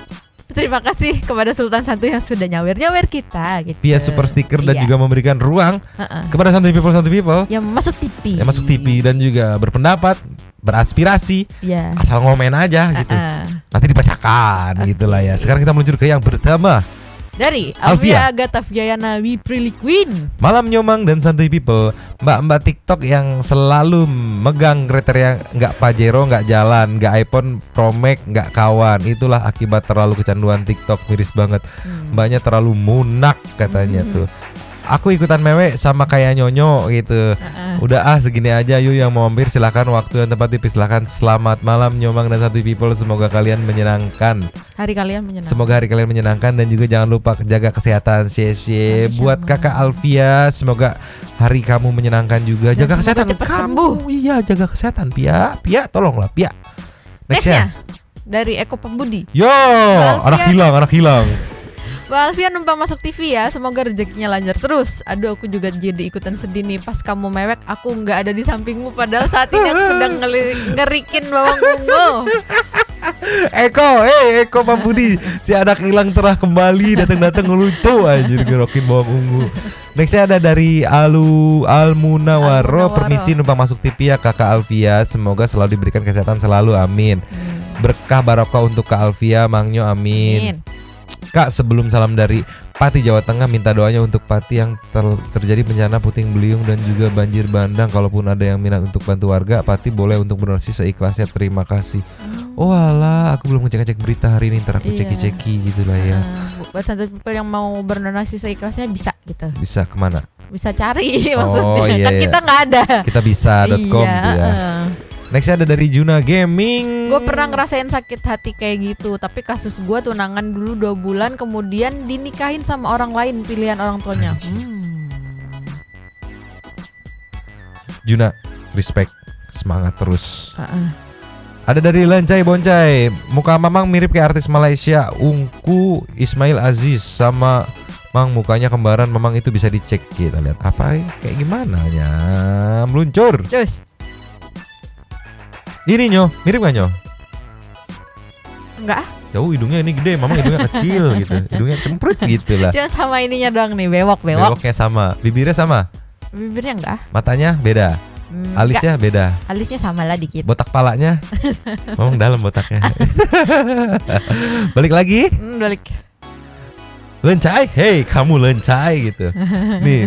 Terima kasih kepada Sultan Santuy yang sudah nyawer kita gitu. Via super sticker dan juga memberikan ruang kepada Santuy People yang masuk TV. Dan juga berpendapat, beraspirasi. Asal ngomen aja gitu. Nanti dibacakan gitulah ya. Sekarang kita meluncur ke yang pertama. Dari Alvia Agatha Viana Prilly Queen. Malam Nyomang dan Santuy People, mbak-mbak TikTok yang selalu megang kriteria nggak Pajero, nggak jalan, nggak iPhone Pro Max, nggak kawan. Itulah akibat terlalu kecanduan TikTok, miris banget. Mbaknya terlalu munak katanya tuh. Aku ikutan mewek sama kayak Nyonyo gitu. Udah segini aja, yuk yang mau mampir silakan, waktu yang tepat dipersilakan. Selamat malam Nyomang dan Santuy People, semoga kalian menyenangkan. Semoga hari kalian menyenangkan dan juga jangan lupa jaga kesehatan. Buat Kakak Alvia, semoga hari kamu menyenangkan juga. Jaga kesehatan kamu. Iya, jaga kesehatan Pia, tolonglah Pia. Nextnya dari Eko Pembudi. Yo, anak hilang. Mbak Alvia numpang masuk TV ya, semoga rezekinya lancar terus. Aduh, aku juga jadi ikutan sedih nih. Pas kamu mewek, aku nggak ada di sampingmu. Padahal saat ini aku sedang ngerikin bawang ungu. Eko Pambudi, si anak hilang telah kembali, datang ngelucu anjir ngerokin bawang ungu. Nextnya ada dari Almunawaro. Permisi numpang masuk TV ya Kakak Alvia, semoga selalu diberikan kesehatan selalu, amin. Berkah barokah untuk Kak Alvia, Mang Nyo, amin. Kak, sebelum salam dari Pati Jawa Tengah minta doanya untuk Pati yang terjadi bencana puting beliung dan juga banjir bandang. Kalaupun ada yang minat untuk bantu warga, Pati boleh untuk berdonasi seikhlasnya. Terima kasih. Oh alah, aku belum ngecek berita hari ini, ntar aku ceki-ceki gitu lah ya. Buat Santai People yang mau berdonasi seikhlasnya bisa gitu. Bisa kemana? Bisa cari maksudnya. Oh, iya, Kan kita nggak ada. Kita bisa.com gitu ya. Next ada dari Juna Gaming. Gue pernah ngerasain sakit hati kayak gitu. Tapi kasus gue tunangan dulu 2 bulan, kemudian dinikahin sama orang lain, pilihan orang tuanya. Juna, respect, semangat terus. Ada dari Lencai Boncai. Muka Mamang mirip kayak artis Malaysia, Ungku Ismail Aziz. Sama Mang mukanya kembaran. Mamang itu bisa dicek. Kita lihat apa kayak gimana nya. Meluncur. Terus ini Nyo, mirip gak Nyo? Enggak. Jauh hidungnya ini gede, Mamang hidungnya kecil gitu. Hidungnya cemprut gitu lah. Cuma sama ininya doang nih, bewok. Bewoknya sama, bibirnya sama. Bibirnya enggak. Matanya beda. Alisnya beda. Alisnya sama lah dikit. Botak palanya. Mamang dalam botaknya. Balik lagi. Balik. Lencai, hey kamu lencai gitu. Nih.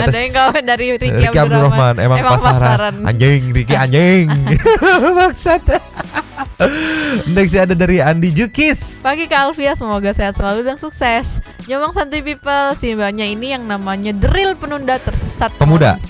Ada yang komen dari Ricky Abdurrahman. Emang pasaran. Anjing, Ricky anjing. Maksud. Next ada dari Andi Jukis. Pagi Kak Alvia, semoga sehat selalu dan sukses. Nyomong Santai People, si mbaknya ini yang namanya Deril penunda tersesat. Pemuda.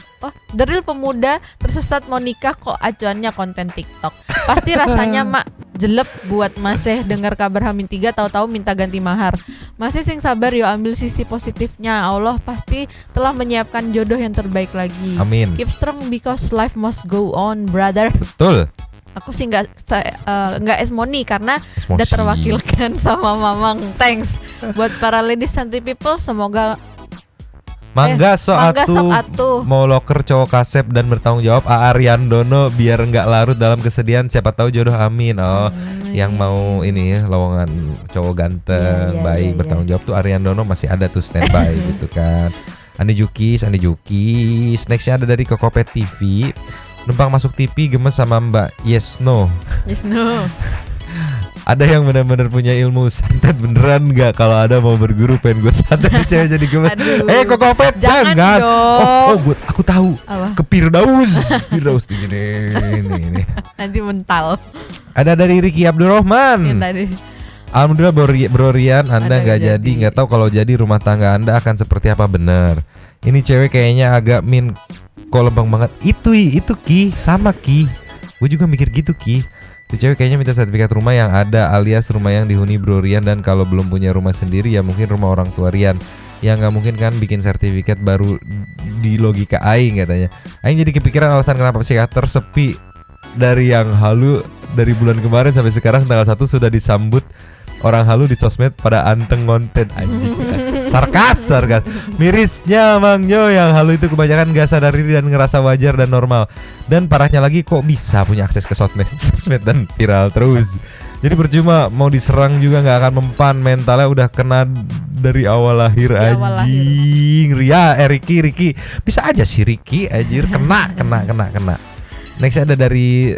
Deril pemuda tersesat mau nikah kok acuannya konten TikTok. Pasti rasanya mak jelek buat masih dengar kabar Hamin 3 tahu-tahu minta ganti mahar. Masih sing sabar yo, ambil sisi positifnya. Allah pasti telah menyiapkan jodoh yang terbaik lagi. Amin. Keep strong because life must go on, brother. Betul. Aku sih nggak esmoni karena udah terwakilkan sama Mamang. Thanks buat para ladies Santai People, semoga Mangga atuh mau loker cowok kasep dan bertanggung jawab. Ariandono biar nggak larut dalam kesedihan, siapa tahu jodoh, amin. Yang mau ini ya lowongan cowok ganteng baik bertanggung jawab tuh Ariandono masih ada tuh standby gitu kan. Andi Jukis. Nextnya ada dari Kokopet TV. Numpang masuk TV gemes sama Mbak Yes No. Ada yang benar-benar punya ilmu santet beneran nggak? Kalau ada mau berguru pengen gue santet cewek jadi gemes. Kokopet jangan. Aku tahu. Ke Firdaus ini. Nanti mental. Ada dari Ricky Abdurrahman. Alhamdulillah Bro Rian, Anda nggak jadi. Nggak tahu kalau jadi rumah tangga Anda akan seperti apa bener. Ini cewek kayaknya agak kolebang banget. Itu Ki, sama Ki. Gue juga mikir gitu Ki. Itu cewek kayaknya minta sertifikat rumah yang ada alias rumah yang dihuni Bro Rian, dan kalau belum punya rumah sendiri ya mungkin rumah orang tua Rian. Ya nggak mungkin kan bikin sertifikat baru di logika Aing katanya. Aing jadi kepikiran alasan kenapa psikiater sepi dari yang halu dari bulan kemarin sampai sekarang tanggal 1 sudah disambut orang halu di sosmed pada anteng konten anjing. Sarkas. Mirisnya Mangnya yang halu itu kebanyakan gak sadar diri dan ngerasa wajar dan normal. Dan parahnya lagi kok bisa punya akses ke sosmed dan viral terus. Jadi percuma mau diserang juga gak akan mempan, mentalnya udah kena dari awal lahir anjing. Ricky bisa aja sih Ricky anjir kena. Next ada dari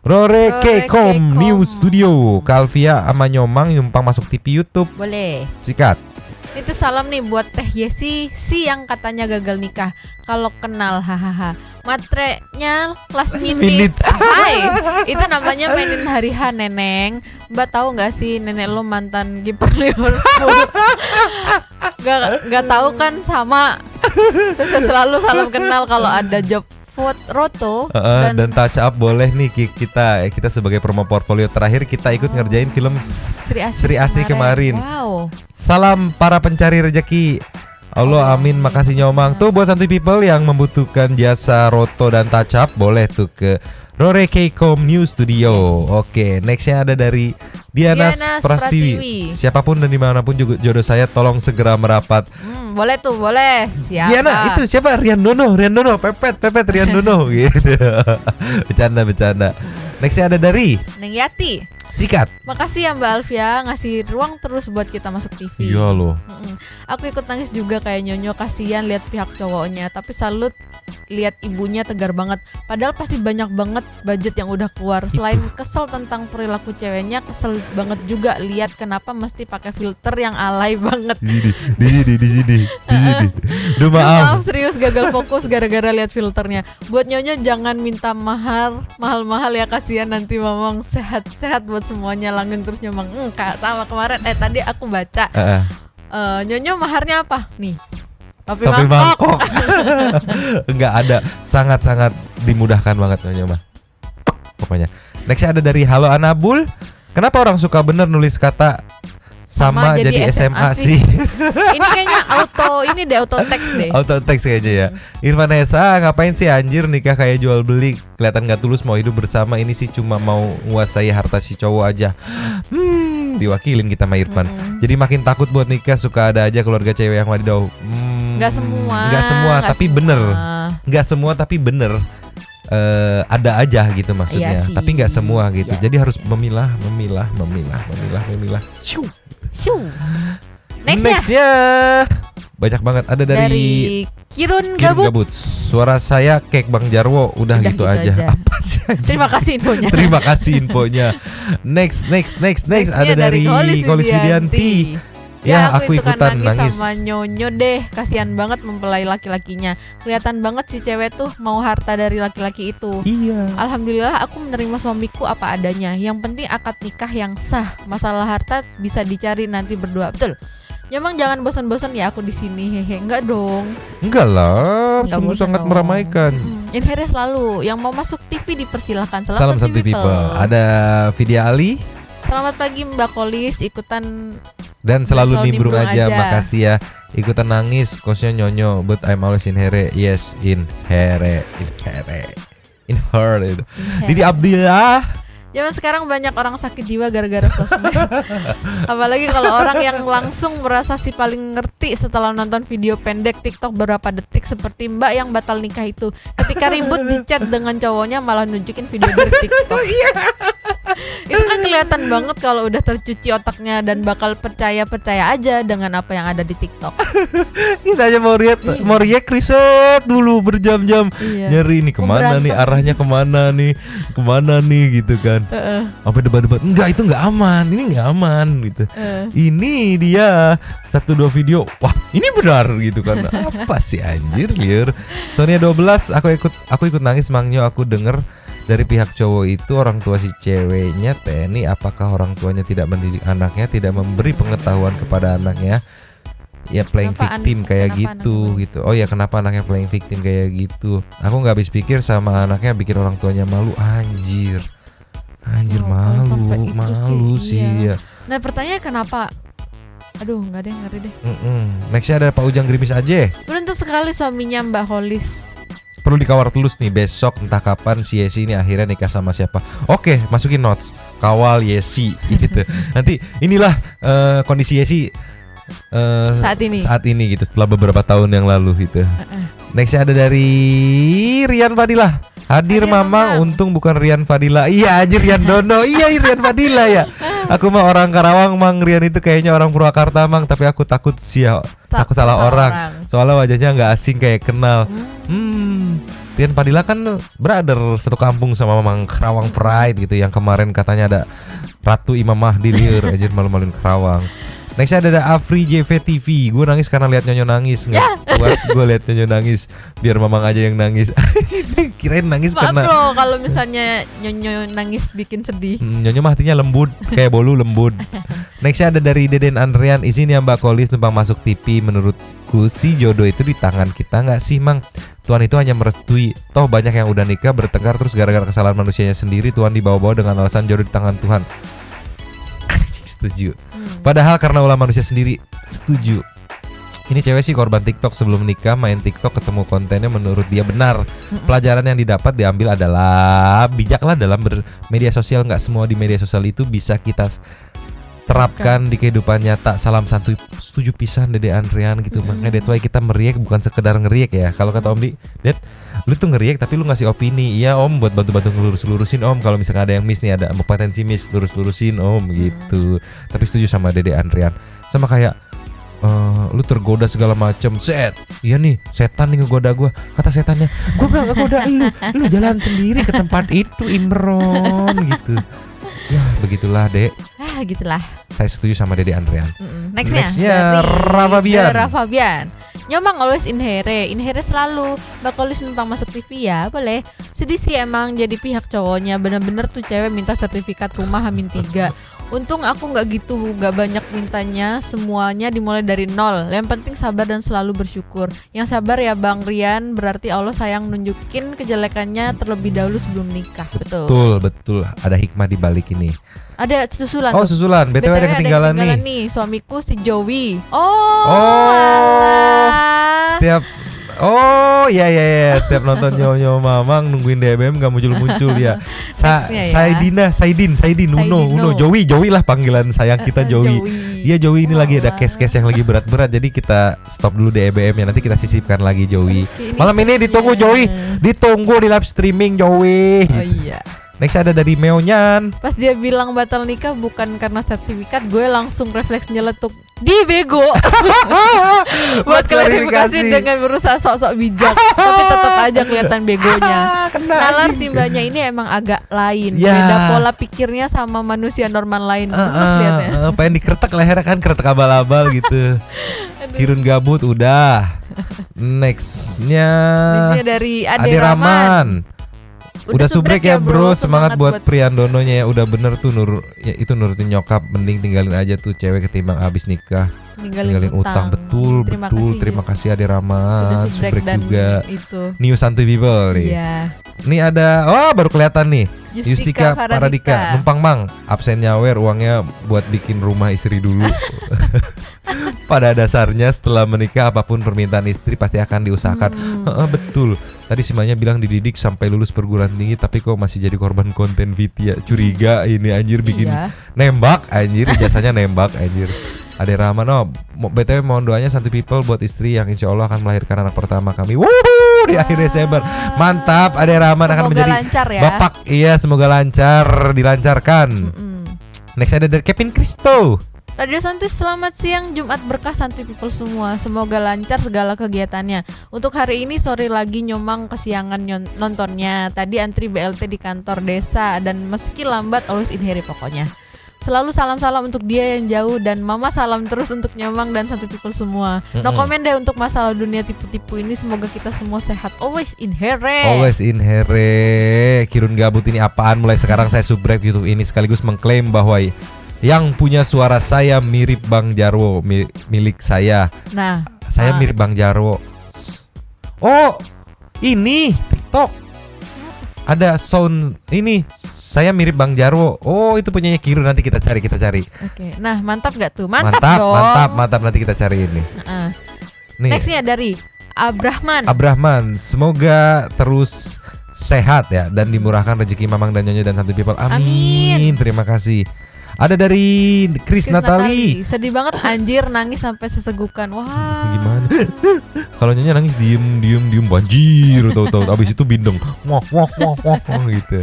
Rore Kekom New Studio. Kalvia sama Nyomang nyumpang masuk TV YouTube. Boleh. Sikat. Itu salam nih buat Teh Yesi, si yang katanya gagal nikah. Kalau kenal, hahaha. Matrenya last minute. Hai, itu namanya mainin hari H, Neneng. Mbak tahu nggak sih nenek lo mantan kiper Liverpool? Gak tahu kan sama. Selalu salam kenal kalau ada job Roto dan touch up boleh nih kita sebagai promo portfolio terakhir kita ikut ngerjain film Sri Asih kemarin. Wow. Salam para pencari rezeki. Allah amin, makasih Nyomang. Tuh buat Santai People yang membutuhkan jasa Roto dan touch up boleh tuh ke Rore Kekom New Studio. Oke, nextnya ada dari Diana Prastiwi. Siapapun dan dimanapun juga jodoh saya tolong segera merapat. Boleh tuh, boleh. Siapa? Diana, itu siapa? Rian Dono, pepet Rian Dono gitu. Bercanda. Nextnya ada dari Neng Yati. Sikat. Makasih ya Mbak Alfia ngasih ruang terus buat kita masuk TV. Iya loh. Aku ikut nangis juga kayak Nyonyo, kasihan lihat pihak cowoknya, tapi salut lihat ibunya tegar banget. Padahal pasti banyak banget budget yang udah keluar. Selain kesel tentang perilaku ceweknya, kesel banget juga lihat kenapa mesti pakai filter yang alay banget. Di sini. Duh, Maaf serius gagal fokus gara-gara lihat filternya. Buat Nyonyo jangan minta mahal-mahal ya, kasihan nanti Mamang. Sehat-sehat buat semuanya, langgeng terus Nyomang. Kak sama kemarin tadi aku baca Nyonyo maharnya apa nih? Topi mangkok. Enggak ada, sangat-sangat dimudahkan banget Nyonyo mah. Pokoknya. Next ada dari Halo Anabul. Kenapa orang suka bener nulis kata sama jadi SMA sih? Ini kayaknya auto text deh. Auto text kayaknya ya. Irvanesa, ngapain sih anjir nikah kayak jual beli? Kelihatan gak tulus mau hidup bersama. Ini sih cuma mau menguasai harta si cowok aja. Diwakilin kita sama Irfan. Jadi makin takut buat nikah. Suka ada aja keluarga cewek yang wadidaw. Gak semua. Gak semua tapi bener. Gak semua tapi bener. Ada aja gitu maksudnya. Iya tapi nggak semua gitu. Iya. Jadi harus memilah. Shoo. Nextnya banyak banget. Ada dari Kirun Gabut. Suara saya kayak Bang Jarwo. Udah gitu aja. Apa sih? Terima kasih infonya. Terima kasih infonya. Next. Ada dari Kolis Widianti. Ya, aku ikutan nangis sama Nyonyo deh. Kasihan banget mempelai laki-lakinya. Kelihatan banget si cewek tuh mau harta dari laki-laki itu. Iya. Alhamdulillah aku menerima suamiku apa adanya. Yang penting akad nikah yang sah. Masalah harta bisa dicari nanti berdua. Betul. Nyomang jangan bosan-bosan ya aku di sini. Hehe. Enggak dong. Enggak lah. Sungguh sangat meramaikan. Inhere selalu. Yang mau masuk TV dipersilahkan. Salam satu people. Ada Vidya Ali. Selamat pagi Mbak Kolis, ikutan dan selalu nimbrung aja. Makasih ya. Ikutan nangis kosnya Nyonyo, but I'm always in here. Yes, in her. Didi Abdillah. Zaman sekarang banyak orang sakit jiwa gara-gara sosmed. Apalagi kalau orang yang langsung merasa si paling ngerti setelah nonton video pendek TikTok berapa detik, seperti Mbak yang batal nikah itu. Ketika ribut di chat dengan cowoknya malah nunjukin video dari TikTok. Itu kan kelihatan banget kalau udah tercuci otaknya dan bakal percaya aja dengan apa yang ada di TikTok. Kita aja mau react riset dulu berjam-jam. Nyari nih kemana nih, arahnya kemana nih gitu kan. Apa debat-debat, enggak itu enggak aman, ini enggak aman gitu. Ini dia 1-2 video, wah ini benar gitu kan. Apa sih anjir liar. Sonia 12, aku ikut nangis Mangyo. Aku denger dari pihak cowok itu orang tua si ceweknya TNI. Apakah orang tuanya tidak mendidik anaknya, tidak memberi pengetahuan kepada anaknya? Ya playing victim kayak gitu. Oh ya kenapa anaknya playing victim kayak gitu? Aku nggak habis pikir sama anaknya bikin orang tuanya malu. Anjir malu sih ya. Nah pertanyaannya kenapa? Aduh nggak deh, ngeri deh. Nextnya ada Pak Ujang Grimis aja. Beruntung sekali suaminya Mbak Holis. Perlu dikawal tulus nih, besok entah kapan si Yesi ini akhirnya nikah sama siapa. Oke, masukin notes. Kawal Yesi gitu. Nanti inilah kondisi Yesi saat ini gitu, setelah beberapa tahun yang lalu gitu. Nextnya ada dari Rian Fadilah. Hadir Mamang, untung bukan Rian Fadilah. Iya anjir Rian Dono. Iya Rian Fadilah ya. Aku mah orang Karawang Mang, Rian itu kayaknya orang Purwakarta Mang, tapi aku takut aku salah orang. Soalnya wajahnya nggak asing kayak kenal. Rian Fadilah kan brother satu kampung sama Mamang Karawang Pride gitu, yang kemarin katanya ada Ratu Imam Mahdi liur anjir malu-maluin Karawang. Next ada Afri JV TV. Gue nangis karena lihat Nyonyo nangis. Nggak kuat gue lihat Nyonyo nangis. Biar Mamang aja yang nangis. Kirain nangis karena loh kalau misalnya Nyonyo nangis bikin sedih. Nyonyo mah hatinya lembut, kayak bolu lembut. Next ada dari Deden Andrian. Izin ya Mbak Kolis numpang masuk TV. Menurutku sih jodoh itu di tangan kita nggak sih Mang? Tuhan itu hanya merestui. Toh banyak yang udah nikah bertengkar terus gara-gara kesalahan manusianya sendiri. Tuhan dibawa-bawa dengan alasan jodoh di tangan Tuhan. Setuju. Padahal karena ulah manusia sendiri. Setuju. Ini cewek sih korban TikTok. Sebelum nikah main TikTok, ketemu kontennya menurut dia benar. Pelajaran yang didapat diambil adalah bijaklah dalam bermedia sosial. Nggak semua di media sosial itu bisa kita terapkan di kehidupan nyata. Salam santuy. Setuju pisan Dede Andrian gitu. Makanya that's why kita meriak bukan sekedar ngeriak ya. Kalau kata Om Di, lu tuh ngeriak tapi lu ngasih opini. Iya om, buat bantu-bantu ngelurus-lurusin om. Kalau misalkan ada yang miss nih, ada potensi miss, lurus-lurusin om gitu. Tapi setuju sama Dede Andrian. Sama kayak lu tergoda segala macem. Iya nih, setan nih ngegoda gue. Kata setannya, gue gak ngegoda lu jalan sendiri ke tempat itu Imron gitu. Ya begitulah Dek. Gitulah. Saya setuju sama Dede Andrian. Nextnya Rafa Fabian. Nyomang always inhere selalu. Bakolis numpang masuk TV ya, boleh. Sedih sih emang jadi pihak cowoknya. Bener-bener tuh cewek minta sertifikat rumah H-3. Untung aku nggak gitu, nggak banyak mintanya. Semuanya dimulai dari nol. Yang penting sabar dan selalu bersyukur. Yang sabar ya Bang Rian, berarti Allah sayang nunjukin kejelekannya terlebih dahulu sebelum nikah. Betul. Ada hikmah di balik ini. Ada susulan. Oh susulan. BTW ada ketinggalan nih. Suamiku si Joey. Setiap setiap nonton Nyonya Mamang nungguin DBM gak muncul ya. Saidin Uno Joey lah panggilan sayang kita Joey. Iya Joey ini lagi ada case-case yang lagi berat-berat, jadi kita stop dulu DBM ya, nanti kita sisipkan lagi Joey. Malam ini ditunggu Joey, ditunggu di live streaming Joey. Oh iya. Next ada dari Meonyan. Pas dia bilang batal nikah bukan karena sertifikat, gue langsung refleks nyeletuk di bego. Buat klarifikasi dengan berusaha sok-sok bijak, tapi tetap aja kelihatan begonya. Nalar si mbaknya ini emang agak lain. Beda pola pikirnya sama manusia normal lain. Lihatnya. Pengen dikretek lehernya kan, kretek abal-abal gitu. Kirun gabut udah. Nextnya dari Ade Rahman. Udah subrek ya bro, semangat buat Priandononya ya. Udah bener tuh itu nurutin nyokap, mending tinggalin aja tuh cewek ketimbang abis nikah ninggalin utang. Betul. Terima kasih Ade Rahman. Subrek juga itu. New Santuy People nih. Nih ada baru kelihatan nih. Justika Paradika. Numpang Mang, absen nyawer, uangnya buat bikin rumah istri dulu. Pada dasarnya setelah menikah apapun permintaan istri pasti akan diusahakan. Betul. Tadi si Manya bilang dididik sampai lulus perguruan tinggi, tapi kok masih jadi korban konten Vidya. Curiga ini anjir, bikin nembak anjir, ijazahnya nembak anjir. Ade Rahman, BTW mohon doanya Santuy People buat istri yang insya Allah akan melahirkan anak pertama kami. Di akhir Desember. Mantap, Ade Rahman akan menjadi lancar ya. bapak. Iya, semoga lancar, dilancarkan. Next ada dari Kevin Kristo. Radio Santuy, selamat siang, Jumat berkah Santuy People semua. Semoga lancar segala kegiatannya. Untuk hari ini sorry lagi Nyomang kesiangan nontonnya. Tadi antri BLT di kantor desa dan meski lambat always inhere pokoknya. Selalu salam-salam untuk dia yang jauh dan mama salam terus untuk Nyomang dan Santuy People semua. No comment deh untuk masalah dunia tipu-tipu ini. Semoga kita semua sehat. Always inhere. Kirun gabut ini apaan? Mulai sekarang saya subrek YouTube ini sekaligus mengklaim bahwa yang punya suara saya mirip Bang Jarwo, milik saya. Nah, saya mirip Bang Jarwo. Oh, ini TikTok. Ada sound ini. Saya mirip Bang Jarwo. Oh, itu punyanya Kiru, nanti kita cari. Oke. Nah, mantap gak tuh? Mantap nanti kita cari ini. Nih. Nextnya dari Abrahman. Semoga terus sehat ya dan dimurahkan rezeki Mamang dan Nyonya dan Santuy People. Amin. Terima kasih. Ada dari Chris Natali. Sedih banget anjir, nangis sampai sesegukan. Wah. Gimana? Kalau Nyonya nangis diem banjir, tahu abis itu bindeng. Wah gitu.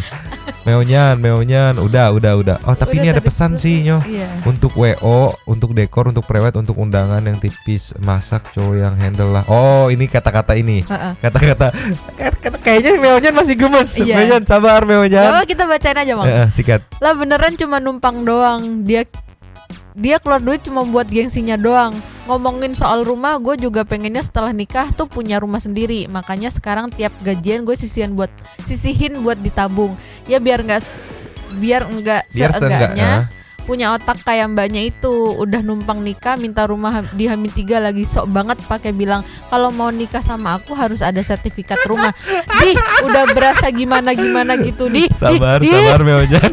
Meonyan, udah. Oh, tapi ini ada pesan sih, Nyo. Iya. Untuk WO, untuk dekor, untuk prewed, untuk undangan yang tipis, masak cowok yang handle lah. Oh, ini kata-kata ini. Kata-kata kayaknya Meonyan masih gemes. Iya. Meonyan, sabar Meonyan. Coba kita bacain aja, Bang. Sikat. Lah beneran cuma numpang doang. Dia keluar duit cuma buat gengsinya doang. Ngomongin soal rumah, gue juga pengennya setelah nikah tuh punya rumah sendiri. Makanya sekarang tiap gajian gue sisihin buat ditabung. Ya biar enggak seenggaknya punya otak kayak mbaknya itu. Udah numpang nikah minta rumah di H-3 lagi, sok banget pakai bilang kalau mau nikah sama aku harus ada sertifikat rumah. Udah berasa gimana gitu Sabar Meonjan.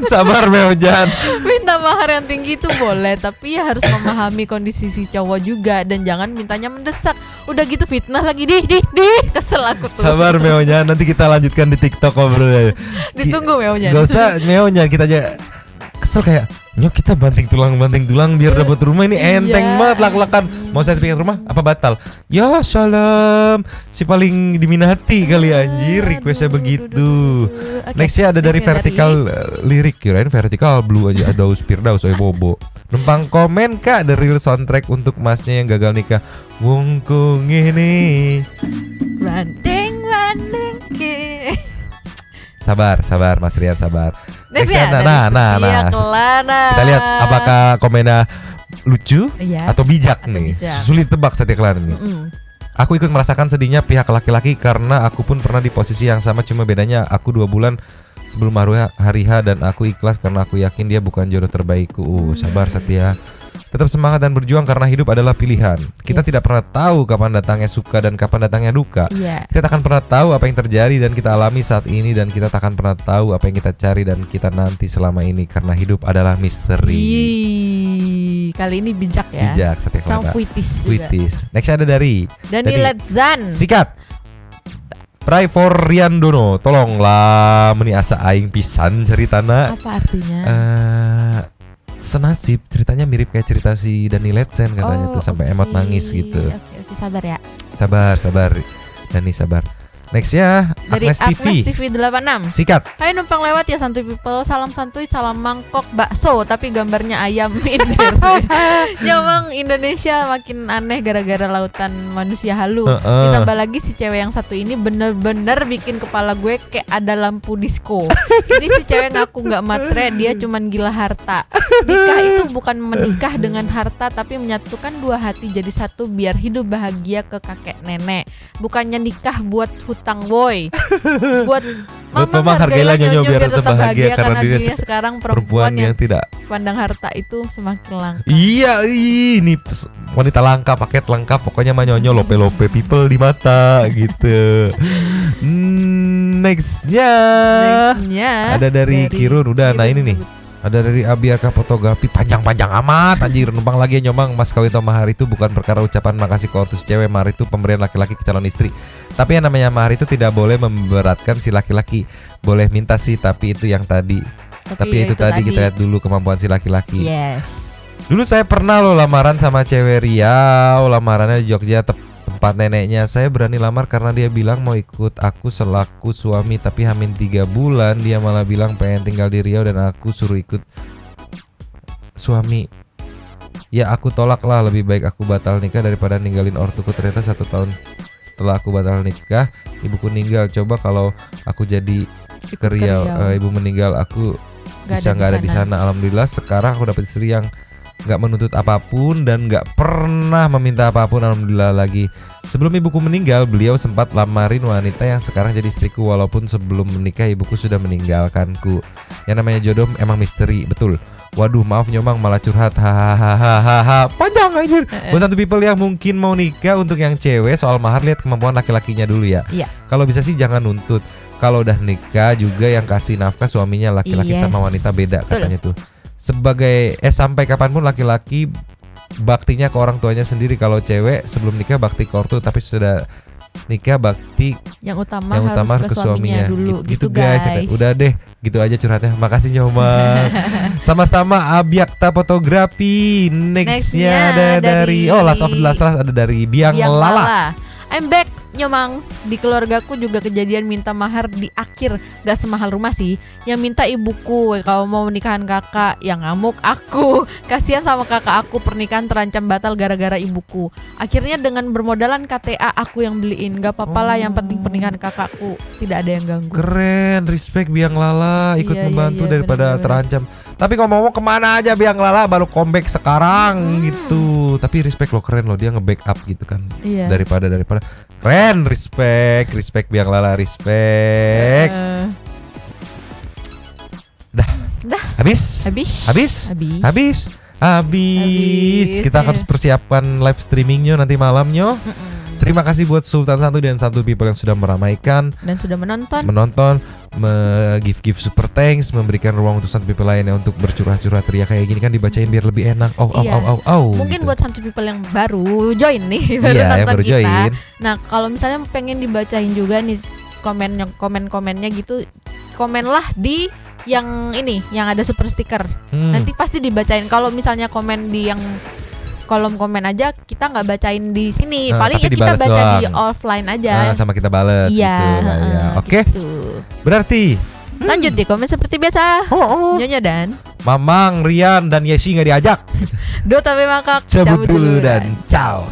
Minta mahar yang tinggi itu boleh, tapi ya harus memahami kondisi si cowok juga dan jangan mintanya mendesak. Udah gitu fitnah lagi kesel aku tuh. Sabar Meonjan, nanti kita lanjutkan di TikTok ngobrolnya. Ditunggu Meonjan. Gak usah Meonjan, kita aja kesel kayak nyok kita banting tulang biar dapat rumah ini enteng banget lak-lakan. Mau sertifikat rumah apa batal? Ya salam, si paling diminati kali anjir requestnya begitu. Nextnya ada dari vertical lirik, kirain vertical blue aja ada Firdaus bobo. Numpang komen kak the real soundtrack untuk masnya yang gagal nikah. Wong kong ini. Bandeng ke. Sabar Mas Rian sabar. Nextnya nah. Kita lihat apakah komennya lucu atau bijak nih. Sulit tebak Setia Kelana nih. Aku ikut merasakan sedihnya pihak laki-laki karena aku pun pernah di posisi yang sama, cuma bedanya aku 2 bulan sebelum hari H dan aku ikhlas karena aku yakin dia bukan jodoh terbaikku. Sabar Setia. Tetap semangat dan berjuang karena hidup adalah pilihan. Kita tidak pernah tahu kapan datangnya suka dan kapan datangnya duka. Kita tak akan pernah tahu apa yang terjadi dan kita alami saat ini, dan kita tak akan pernah tahu apa yang kita cari dan kita nanti selama ini karena hidup adalah misteri. Kali ini bijak ya. Bijak Setia Kelana. Sama puitis. Next ada dari Ledzan. Sikat. Pray for Riandono, tolonglah meni asa aing pisan ceritana. Apa artinya? Senasib, ceritanya mirip kayak cerita si Dani Letsen katanya tuh sampai emot nangis gitu. Oke, sabar ya. Sabar Dani sabar. Nextnya dari Agnes TV 86. Sikat. Hai numpang lewat ya santuy people, salam santuy, salam mangkok bakso tapi gambarnya ayam ini. Nyomong Indonesia makin aneh gara-gara lautan manusia halu. Ditambah lagi si cewek yang satu ini bener-bener bikin kepala gue kayak ada lampu disco. Ini si cewek ngaku nggak matre, dia cuman gila harta. Nikah itu bukan menikah dengan harta, tapi menyatukan dua hati jadi satu biar hidup bahagia ke kakek nenek. Bukannya nikah buat hutang boy. Buat mama hargailah nyonya biar tetap bahagia karena dirinya sekarang perempuan yang tidak pandang harta itu semakin langka. Iya, ini wanita langka, paket lengkap, pokoknya mah nyonyo lope-lope people di mata gitu. Nextnya ada dari Kirun, udah. Nah ini nih ada dari Abiaka Fotografi, panjang-panjang amat anjir. Numpang lagi nyomang, mas kawin atau mahar itu bukan perkara ucapan makasih ke ortus cewek. Mahar itu pemberian laki-laki ke calon istri. Tapi yang namanya mahar itu tidak boleh memberatkan si laki-laki. Boleh minta sih, tapi itu yang tadi. Tapi itu tadi kita lihat dulu kemampuan si laki-laki. Yes. Dulu saya pernah loh lamaran sama cewek Riau, lamarannya di Jogja, tempat neneknya. Saya berani lamar karena dia bilang mau ikut aku selaku suami, tapi hamin 3 bulan dia malah bilang pengen tinggal di Riau dan aku suruh ikut suami. Ya aku tolak lah, lebih baik aku batal nikah daripada ninggalin ortuku. Ternyata 1 tahun setelah aku batal nikah, ibuku meninggal. Coba kalau aku jadi ke Riau, ibu meninggal, aku bisa nggak ada di sana. Alhamdulillah sekarang aku dapat istri yang nggak menuntut apapun dan nggak pernah meminta apapun. Alhamdulillah lagi. Sebelum ibuku meninggal, beliau sempat lamarin wanita yang sekarang jadi istriku, walaupun sebelum menikah ibuku sudah meninggalkanku. Yang namanya jodoh emang misteri, betul. Waduh maaf nyomang malah curhat, hahaha. Panjang aja. Buat satu people yang mungkin mau nikah, untuk yang cewek soal mahar lihat kemampuan laki-lakinya dulu ya. Kalau bisa sih jangan nuntut. Kalau udah nikah juga yang kasih nafkah suaminya laki-laki sama wanita beda katanya tuh. Sebagai sampai kapanpun laki-laki baktinya ke orang tuanya sendiri. Kalau cewek sebelum nikah bakti ke ortu, tapi sudah nikah bakti yang utama harus ke suaminya dulu gitu guys. Udah deh gitu aja curhatnya. Makasih Nyoma. Sama-sama Abiakta Fotografi. Nextnya ada dari Last of the Last ada dari Biang Lala. I'm back nyomang. Di keluargaku juga kejadian minta mahar di akhir. Gak semahal rumah sih. Yang minta ibuku. Kalau mau nikahan kakak, yang ngamuk aku. Kasihan sama kakak aku, pernikahan terancam batal gara-gara ibuku. Akhirnya dengan bermodalan KTA aku yang beliin. Gak apa-apa lah, yang penting pernikahan kakakku tidak ada yang ganggu. Keren, respect Biang Lala ikut membantu daripada bener-bener terancam. Tapi ngomong-ngomong kemana aja Biang Lala baru comeback sekarang gitu. Tapi respect lo, keren lo, dia nge-backup gitu kan. Daripada keren, respect Biang Lala, respect. Dah. Habis. Kita harus persiapkan live streamingnya nanti malamnya. Terima kasih buat Sultan Santu dan Santu People yang sudah meramaikan dan sudah menonton, give super thanks, memberikan ruang untuk Santu People lainnya untuk bercurah-curah ria kayak gini kan, dibacain biar lebih enak. Mungkin gitu. Buat Santu People yang baru join nih, baru nonton kita. Join. Nah, kalau misalnya pengen dibacain juga nih komennya gitu, komenlah di yang ini yang ada super stiker. Nanti pasti dibacain. Kalau misalnya komen di yang kolom komen aja kita nggak bacain di sini. Paling ya kita baca doang di offline aja. Sama kita balas iya, gitu lah ya. Oke. Gitu. Berarti lanjut di komen seperti biasa. Nyonya dan Mamang, Rian dan Yesi nggak diajak. Dota Makak cabut dulu dan ciao.